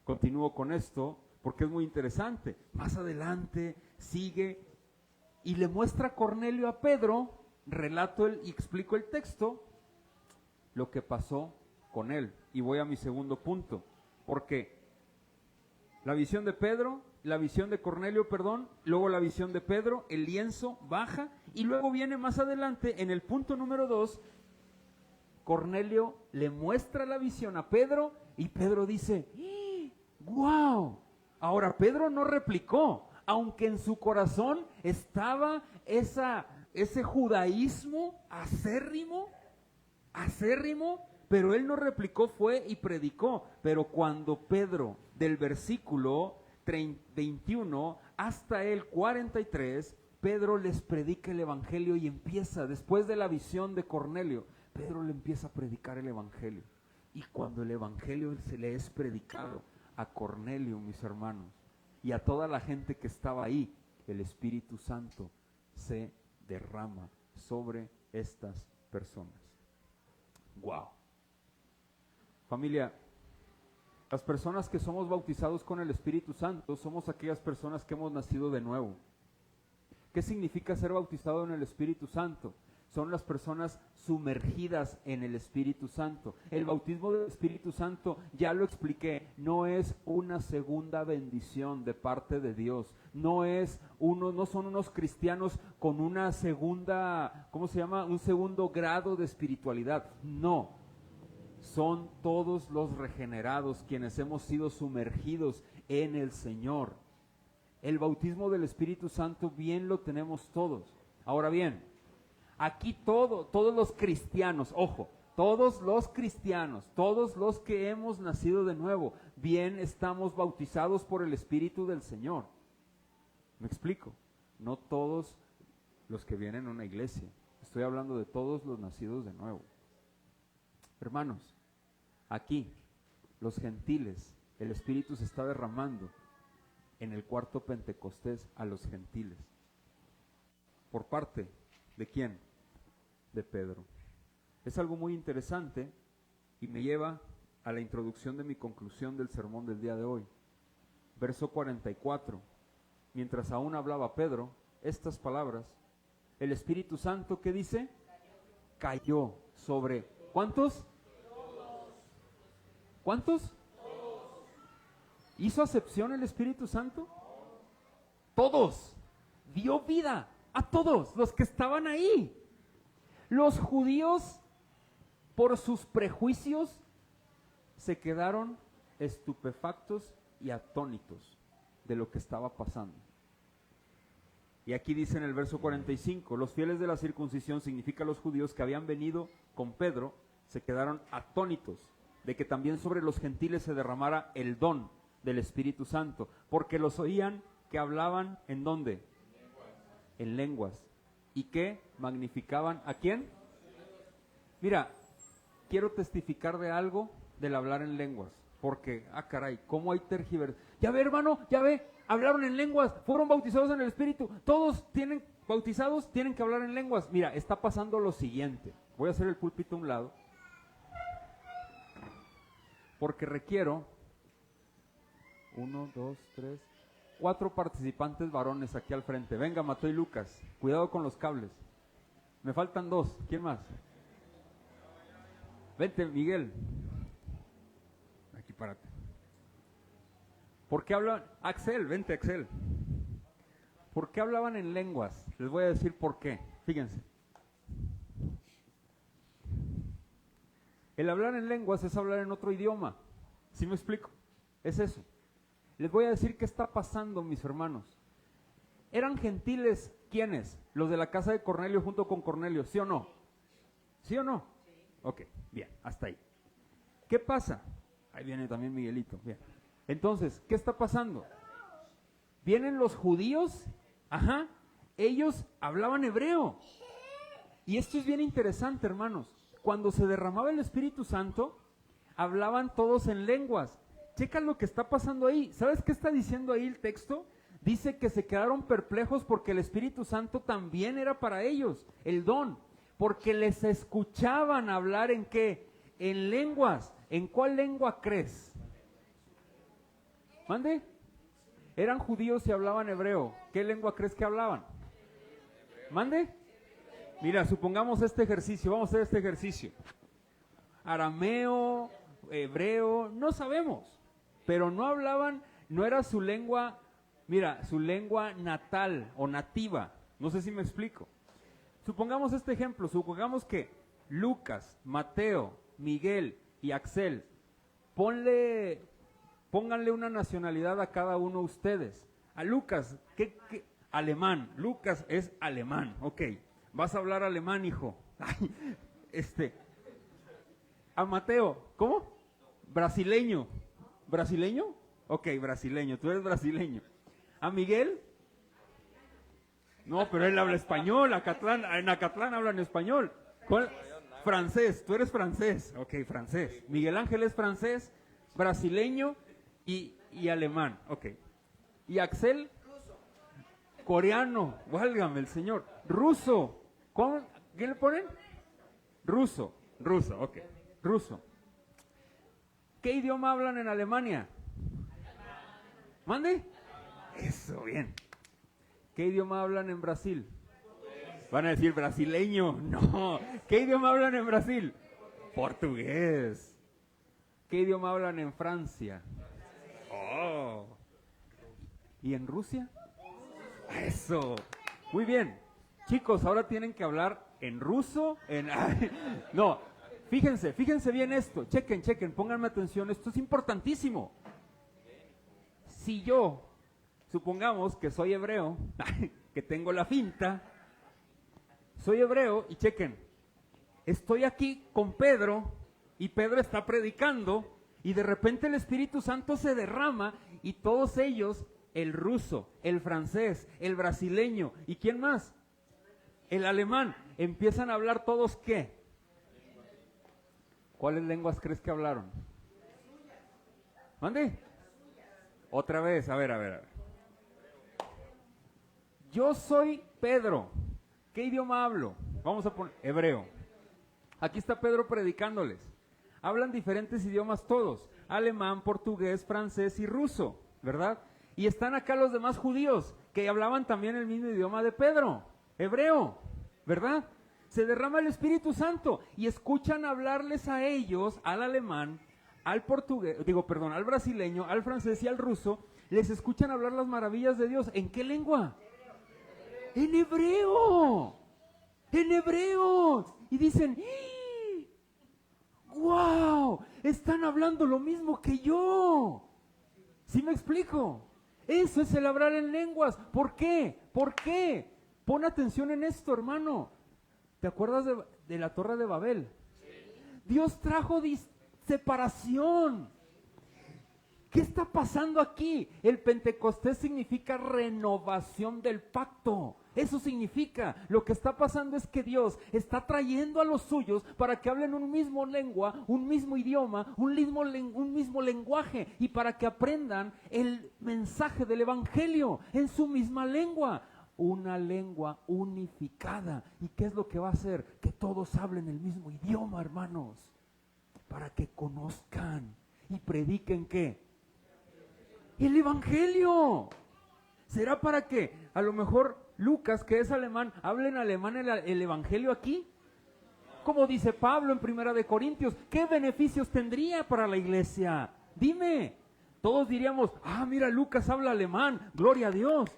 Continúo con esto porque es muy interesante. Más adelante sigue y le muestra a Cornelio a Pedro, relato y explico el texto, lo que pasó con él. Y voy a mi segundo punto, porque la visión de Pedro, la visión de Cornelio, luego la visión de Pedro, el lienzo baja, y luego viene más adelante, en el punto número 2, Cornelio le muestra la visión a Pedro, y Pedro dice, ¡wow! Ahora Pedro no replicó, aunque en su corazón estaba ese judaísmo acérrimo, pero él no replicó, fue y predicó. Pero cuando Pedro, del versículo 21 hasta el 43, Pedro les predica el evangelio y empieza, después de la visión de Cornelio, Pedro le empieza a predicar el evangelio. Y cuando el evangelio se le es predicado a Cornelio, mis hermanos, y a toda la gente que estaba ahí, el Espíritu Santo se derrama sobre estas personas. ¡Wow! Familia, las personas que somos bautizados con el Espíritu Santo somos aquellas personas que hemos nacido de nuevo. ¿Qué significa ser bautizado en el Espíritu Santo? Son las personas sumergidas en el Espíritu Santo. El bautismo del Espíritu Santo, ya lo expliqué, no es una segunda bendición de parte de Dios. No son unos cristianos con una segunda, un segundo grado de espiritualidad. No, son todos los regenerados quienes hemos sido sumergidos en el Señor. El bautismo del Espíritu Santo bien lo tenemos todos. Ahora bien, aquí todos los cristianos, ojo, todos los cristianos, todos los que hemos nacido de nuevo, bien estamos bautizados por el Espíritu del Señor. ¿Me explico? No todos los que vienen a una iglesia, estoy hablando de todos los nacidos de nuevo. Hermanos, aquí, los gentiles, el Espíritu se está derramando en el cuarto Pentecostés a los gentiles. ¿Por parte de quién? De Pedro. Es algo muy interesante y me lleva a la introducción de mi conclusión del sermón del día de hoy. Verso 44. Mientras aún hablaba Pedro estas palabras, el Espíritu Santo, ¿qué dice? Cayó sobre, ¿cuántos? ¿Cuántos? ¿Hizo acepción el Espíritu Santo? Todos. Dio vida a todos los que estaban ahí. Los judíos, por sus prejuicios, se quedaron estupefactos y atónitos de lo que estaba pasando. Y aquí dice en el verso 45, los fieles de la circuncisión, significa los judíos que habían venido con Pedro, se quedaron atónitos de que también sobre los gentiles se derramara el don del Espíritu Santo, porque los oían que hablaban ¿en dónde? En lenguas. ¿Y que magnificaban a quién? Mira, quiero testificar de algo del hablar en lenguas, porque, caray, ¿cómo hay tergiversación? Ya ve, hermano, ya ve, hablaron en lenguas, fueron bautizados en el Espíritu, todos tienen bautizados, tienen que hablar en lenguas. Mira, está pasando lo siguiente, voy a hacer el púlpito a un lado, porque requiero 1, 2, 3, 4 participantes varones aquí al frente. Venga, Mateo y Lucas, cuidado con los cables. Me faltan 2, ¿quién más? Vente, Miguel. Aquí, párate. ¿Por qué hablan? Axel, vente, Axel. ¿Por qué hablaban en lenguas? Les voy a decir por qué. Fíjense. El hablar en lenguas es hablar en otro idioma. ¿Sí me explico? Es eso. Les voy a decir qué está pasando, mis hermanos. ¿Eran gentiles quiénes? Los de la casa de Cornelio junto con Cornelio, ¿sí o no? ¿Sí o no? Sí. Ok, bien, hasta ahí. ¿Qué pasa? Ahí viene también Miguelito, bien. Entonces, ¿qué está pasando? Vienen los judíos, ellos hablaban hebreo. Y esto es bien interesante, hermanos. Cuando se derramaba el Espíritu Santo, hablaban todos en lenguas. Checa lo que está pasando ahí. ¿Sabes qué está diciendo ahí el texto? Dice que se quedaron perplejos porque el Espíritu Santo también era para ellos, el don. Porque les escuchaban hablar ¿en qué? En lenguas. ¿En cuál lengua crees? ¿Mande? Eran judíos y hablaban hebreo. ¿Qué lengua crees que hablaban? ¿Mande? Mira, supongamos este ejercicio, vamos a hacer este ejercicio. Arameo, hebreo, no sabemos. Pero no hablaban, no era su lengua, mira, su lengua natal o nativa. No sé si me explico. Supongamos este ejemplo, supongamos que Lucas, Mateo, Miguel y Axel, pónganle una nacionalidad a cada uno de ustedes. A Lucas, ¿qué? Alemán. Lucas es alemán, ok. Vas a hablar alemán, hijo. A Mateo, ¿cómo? Brasileño. ¿Brasileño? Ok, brasileño, tú eres brasileño. ¿A Miguel? No, pero él habla español, en Acatlán hablan español. ¿Cuál? Francés, tú eres francés. Ok, francés. Miguel Ángel es francés, brasileño y alemán. Ok. ¿Y Axel? Ruso. Coreano, válgame el Señor. Ruso. ¿Cómo? ¿Qué le ponen? Ruso, ok. Ruso. ¿Qué idioma hablan en Alemania? ¿Mande? Eso, bien. ¿Qué idioma hablan en Brasil? Van a decir brasileño. No. ¿Qué idioma hablan en Brasil? Portugués. ¿Qué idioma hablan en Francia? Oh. ¿Y en Rusia? Eso. Muy bien. Chicos, ahora tienen que hablar en ruso, no, fíjense bien esto, chequen, pónganme atención, esto es importantísimo. Si yo, supongamos que soy hebreo, que tengo la finta, soy hebreo y chequen, estoy aquí con Pedro y Pedro está predicando y de repente el Espíritu Santo se derrama y todos ellos, el ruso, el francés, el brasileño y ¿quién más? El alemán, empiezan a hablar todos ¿qué? ¿Cuáles lenguas crees que hablaron? ¿Mande? Otra vez, a ver. Yo soy Pedro. ¿Qué idioma hablo? Vamos a poner hebreo. Aquí está Pedro predicándoles. Hablan diferentes idiomas todos. Alemán, portugués, francés y ruso, ¿verdad? Y están acá los demás judíos que hablaban también el mismo idioma de Pedro. Hebreo, ¿verdad? Se derrama el Espíritu Santo y escuchan hablarles a ellos, al alemán, al portugués, al brasileño, al francés y al ruso, les escuchan hablar las maravillas de Dios. ¿En qué lengua? En hebreo. En hebreo. Y dicen, ¡wow! Están hablando lo mismo que yo. ¿Sí me explico? Eso es el hablar en lenguas. ¿Por qué? ¿Por qué? Pon atención en esto, hermano. ¿Te acuerdas de la Torre de Babel? Dios trajo separación. ¿Qué está pasando aquí? El Pentecostés significa renovación del pacto. Eso significa, lo que está pasando es que Dios está trayendo a los suyos para que hablen un mismo lengua, un mismo idioma, un mismo lenguaje, y para que aprendan el mensaje del Evangelio en su misma lengua. Una lengua unificada. ¿Y qué es lo que va a hacer? Que todos hablen el mismo idioma, hermanos, para que conozcan y prediquen ¿qué? El Evangelio. ¿Será para que a lo mejor Lucas, que es alemán, hable en alemán el Evangelio aquí? Como dice Pablo en 1 Corintios, ¿qué beneficios tendría para la iglesia? Dime. Todos diríamos, mira, Lucas habla alemán, gloria a Dios.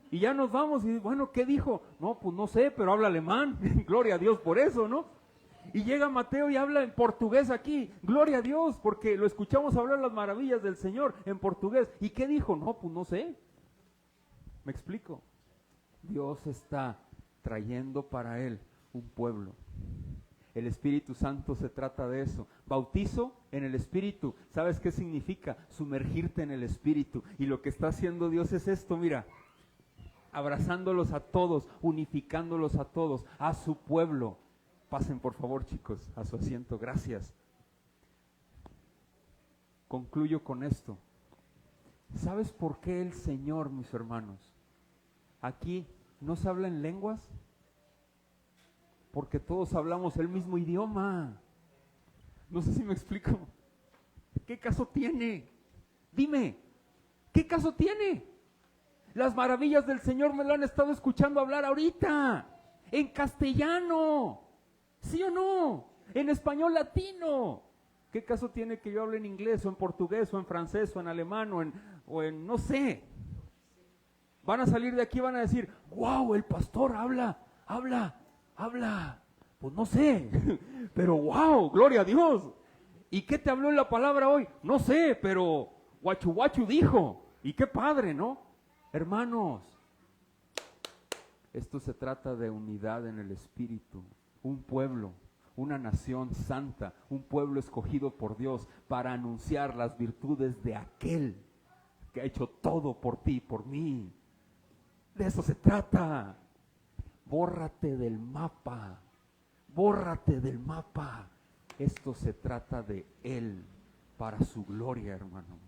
Y ya nos vamos y bueno, ¿qué dijo? No, pues no sé, pero habla alemán, gloria a Dios por eso, ¿no? Y llega Mateo y habla en portugués aquí, gloria a Dios, porque lo escuchamos hablar las maravillas del Señor en portugués. ¿Y qué dijo? No, pues no sé. ¿Me explico? Dios está trayendo para Él un pueblo. El Espíritu Santo se trata de eso. Bautizo en el Espíritu. ¿Sabes qué significa? Sumergirte en el Espíritu. Y lo que está haciendo Dios es esto, mira. Abrazándolos a todos, unificándolos a todos, a su pueblo. Pasen por favor, chicos, a su asiento. Gracias. Concluyo con esto. ¿Sabes por qué el Señor, mis hermanos, aquí no se habla en lenguas? Porque todos hablamos el mismo idioma. No sé si me explico. ¿Qué caso tiene? Dime, ¿qué caso tiene? Las maravillas del Señor me lo han estado escuchando hablar ahorita, en castellano, ¿sí o no? En español latino. ¿Qué caso tiene que yo hable en inglés, o en portugués, o en francés, o en alemán, o en no sé? Van a salir de aquí y van a decir, wow, el pastor habla. Pues no sé, pero wow, gloria a Dios. ¿Y qué te habló en la palabra hoy? No sé, pero guachu dijo. Y qué padre, ¿no? Hermanos, esto se trata de unidad en el Espíritu, un pueblo, una nación santa, un pueblo escogido por Dios para anunciar las virtudes de aquel que ha hecho todo por ti, por mí. De eso se trata. Bórrate del mapa, bórrate del mapa. Esto se trata de Él, para su gloria, hermano,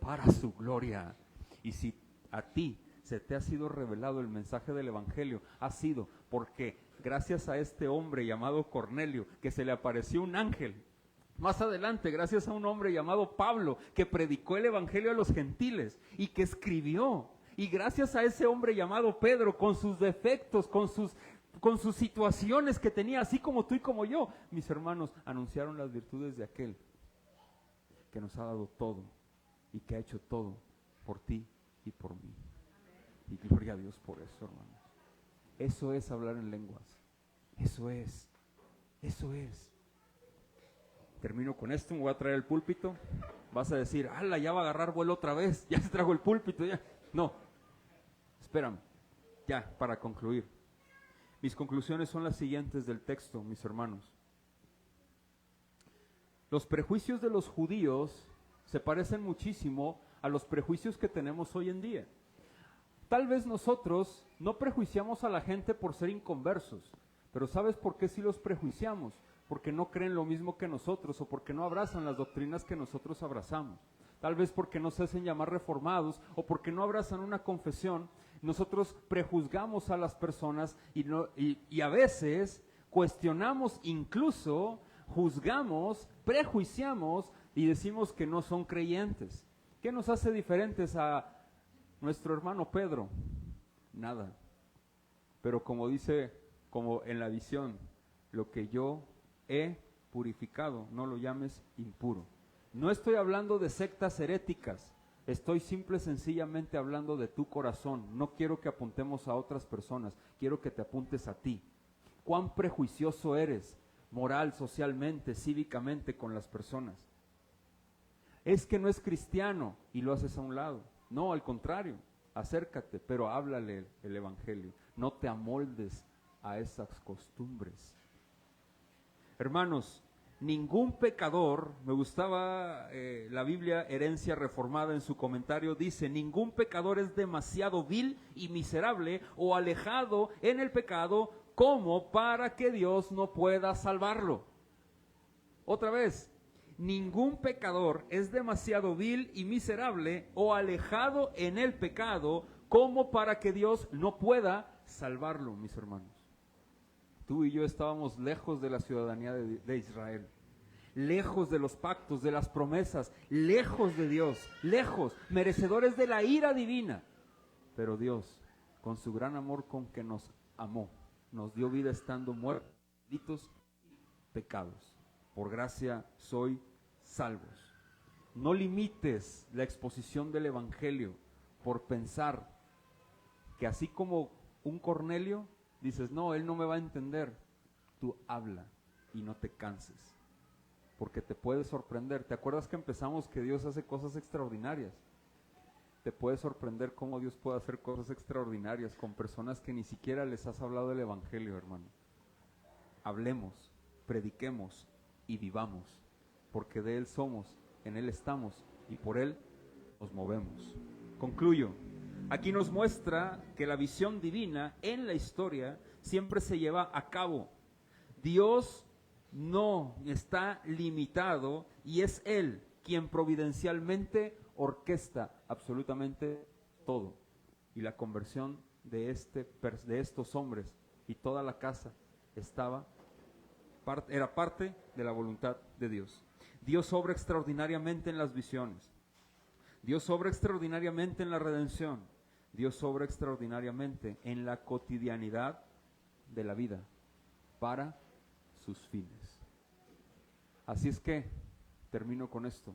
para su gloria. Y si a ti se te ha sido revelado el mensaje del Evangelio, ha sido porque gracias a este hombre llamado Cornelio, que se le apareció un ángel. Más adelante, gracias a un hombre llamado Pablo, que predicó el Evangelio a los gentiles y que escribió. Y gracias a ese hombre llamado Pedro, con sus defectos, con sus situaciones que tenía, así como tú y como yo, mis hermanos, anunciaron las virtudes de aquel que nos ha dado todo y que ha hecho todo por ti y por mí. Y gloria a Dios por eso, hermanos. Eso es hablar en lenguas. Eso es. Termino con esto, me voy a traer el púlpito. Vas a decir, ¡hala, ya va a agarrar vuelo otra vez! Ya se trajo el púlpito, ya. No, espérame, ya, para concluir. Mis conclusiones son las siguientes del texto, mis hermanos. Los prejuicios de los judíos se parecen muchísimo a los prejuicios que tenemos hoy en día. Tal vez nosotros no prejuiciamos a la gente por ser inconversos, pero ¿sabes por qué sí los prejuiciamos? Porque no creen lo mismo que nosotros o porque no abrazan las doctrinas que nosotros abrazamos. Tal vez porque no se hacen llamar reformados o porque no abrazan una confesión. Nosotros prejuzgamos a las personas y a veces cuestionamos, incluso juzgamos, prejuiciamos y decimos que no son creyentes. ¿Qué nos hace diferentes a nuestro hermano Pedro? Nada. Pero como dice, como en la visión, lo que yo he purificado, no lo llames impuro. No estoy hablando de sectas heréticas, estoy sencillamente hablando de tu corazón. No quiero que apuntemos a otras personas, quiero que te apuntes a ti. ¿Cuán prejuicioso eres, moral, socialmente, cívicamente con las personas? es que no es cristiano y lo haces a un lado. No, al contrario, acércate, pero háblale el evangelio. No te amoldes a esas costumbres. Hermanos, ningún pecador, me gustaba la Biblia Herencia Reformada en su comentario, dice, ningún pecador es demasiado vil y miserable o alejado en el pecado como para que Dios no pueda salvarlo. Otra vez, ningún pecador es demasiado vil y miserable o alejado en el pecado como para que Dios no pueda salvarlo, mis hermanos. Tú y yo estábamos lejos de la ciudadanía de Israel, lejos de los pactos, de las promesas, lejos de Dios, lejos, merecedores de la ira divina. Pero Dios, con su gran amor con que nos amó, nos dio vida estando muertos, malditos, pecados. Por gracia soy salvos. No limites la exposición del evangelio por pensar que así como un Cornelio, dices, no, él no me va a entender. Tú habla y no te canses, porque te puede sorprender. ¿Te acuerdas que empezamos que Dios hace cosas extraordinarias? Te puede sorprender cómo Dios puede hacer cosas extraordinarias con personas que ni siquiera les has hablado del evangelio, hermano. Hablemos, prediquemos y vivamos, porque de Él somos, en Él estamos y por Él nos movemos. Concluyo. Aquí nos muestra que la visión divina en la historia siempre se lleva a cabo. Dios no está limitado y es Él quien providencialmente orquesta absolutamente todo. Y la conversión de estos hombres y toda la casa era parte de la voluntad de Dios. Dios obra extraordinariamente en las visiones. Dios obra extraordinariamente en la redención. Dios obra extraordinariamente en la cotidianidad de la vida para sus fines. Así es que termino con esto.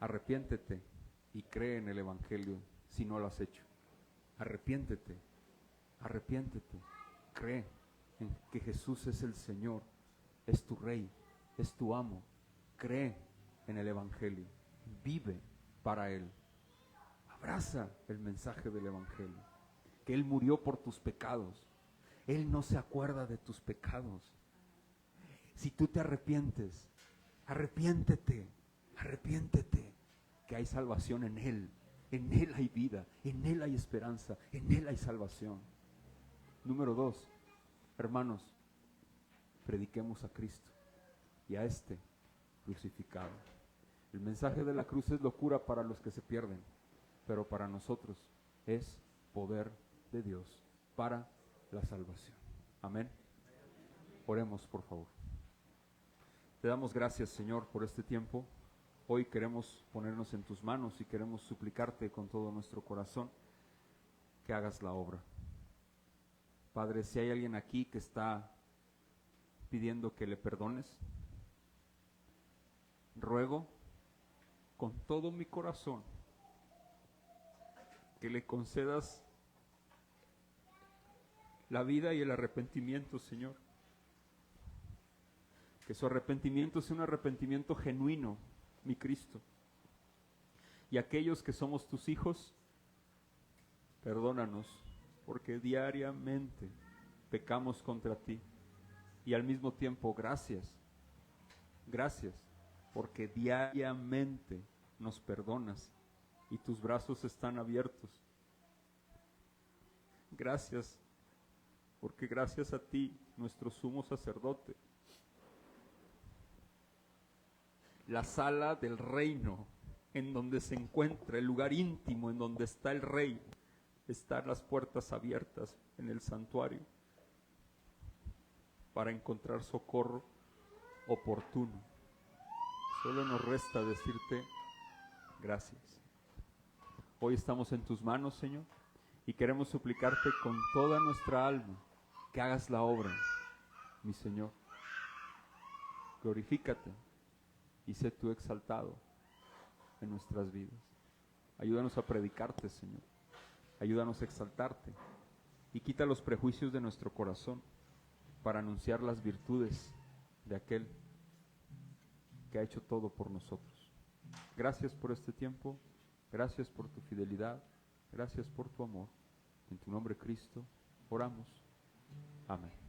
Arrepiéntete y cree en el evangelio si no lo has hecho. Arrepiéntete, cree en que Jesús es el Señor, es tu Rey, es tu amo. Cree en el evangelio, vive para Él. Abraza el mensaje del evangelio, que Él murió por tus pecados. Él no se acuerda de tus pecados. Si tú te arrepientes, arrepiéntete, que hay salvación en Él hay vida, en Él hay esperanza, en Él hay salvación. Número 2, hermanos, prediquemos a Cristo y a este crucificado. El mensaje de la cruz es locura para los que se pierden, pero para nosotros es poder de Dios para la salvación. Amén. Oremos, por favor. Te damos gracias, Señor, por este tiempo. Hoy queremos ponernos en tus manos y queremos suplicarte con todo nuestro corazón que hagas la obra. Padre, si hay alguien aquí que está pidiendo que le perdones, ruego con todo mi corazón que le concedas la vida y el arrepentimiento, Señor. Que su arrepentimiento sea un arrepentimiento genuino, mi Cristo. Y aquellos que somos tus hijos, perdónanos, porque diariamente pecamos contra ti. Y al mismo tiempo, gracias, porque diariamente nos perdonas y tus brazos están abiertos. Gracias, porque gracias a ti, nuestro sumo sacerdote, la sala del reino, en donde se encuentra el lugar íntimo, en donde está el rey, están las puertas abiertas en el santuario para encontrar socorro oportuno. Solo nos resta decirte gracias. Hoy estamos en tus manos, Señor, y queremos suplicarte con toda nuestra alma que hagas la obra, mi Señor. Glorifícate y sé tú exaltado en nuestras vidas. Ayúdanos a predicarte, Señor. Ayúdanos a exaltarte y quita los prejuicios de nuestro corazón para anunciar las virtudes de aquel que ha hecho todo por nosotros. Gracias por este tiempo, gracias por tu fidelidad, gracias por tu amor. En tu nombre, Cristo, oramos. Amén.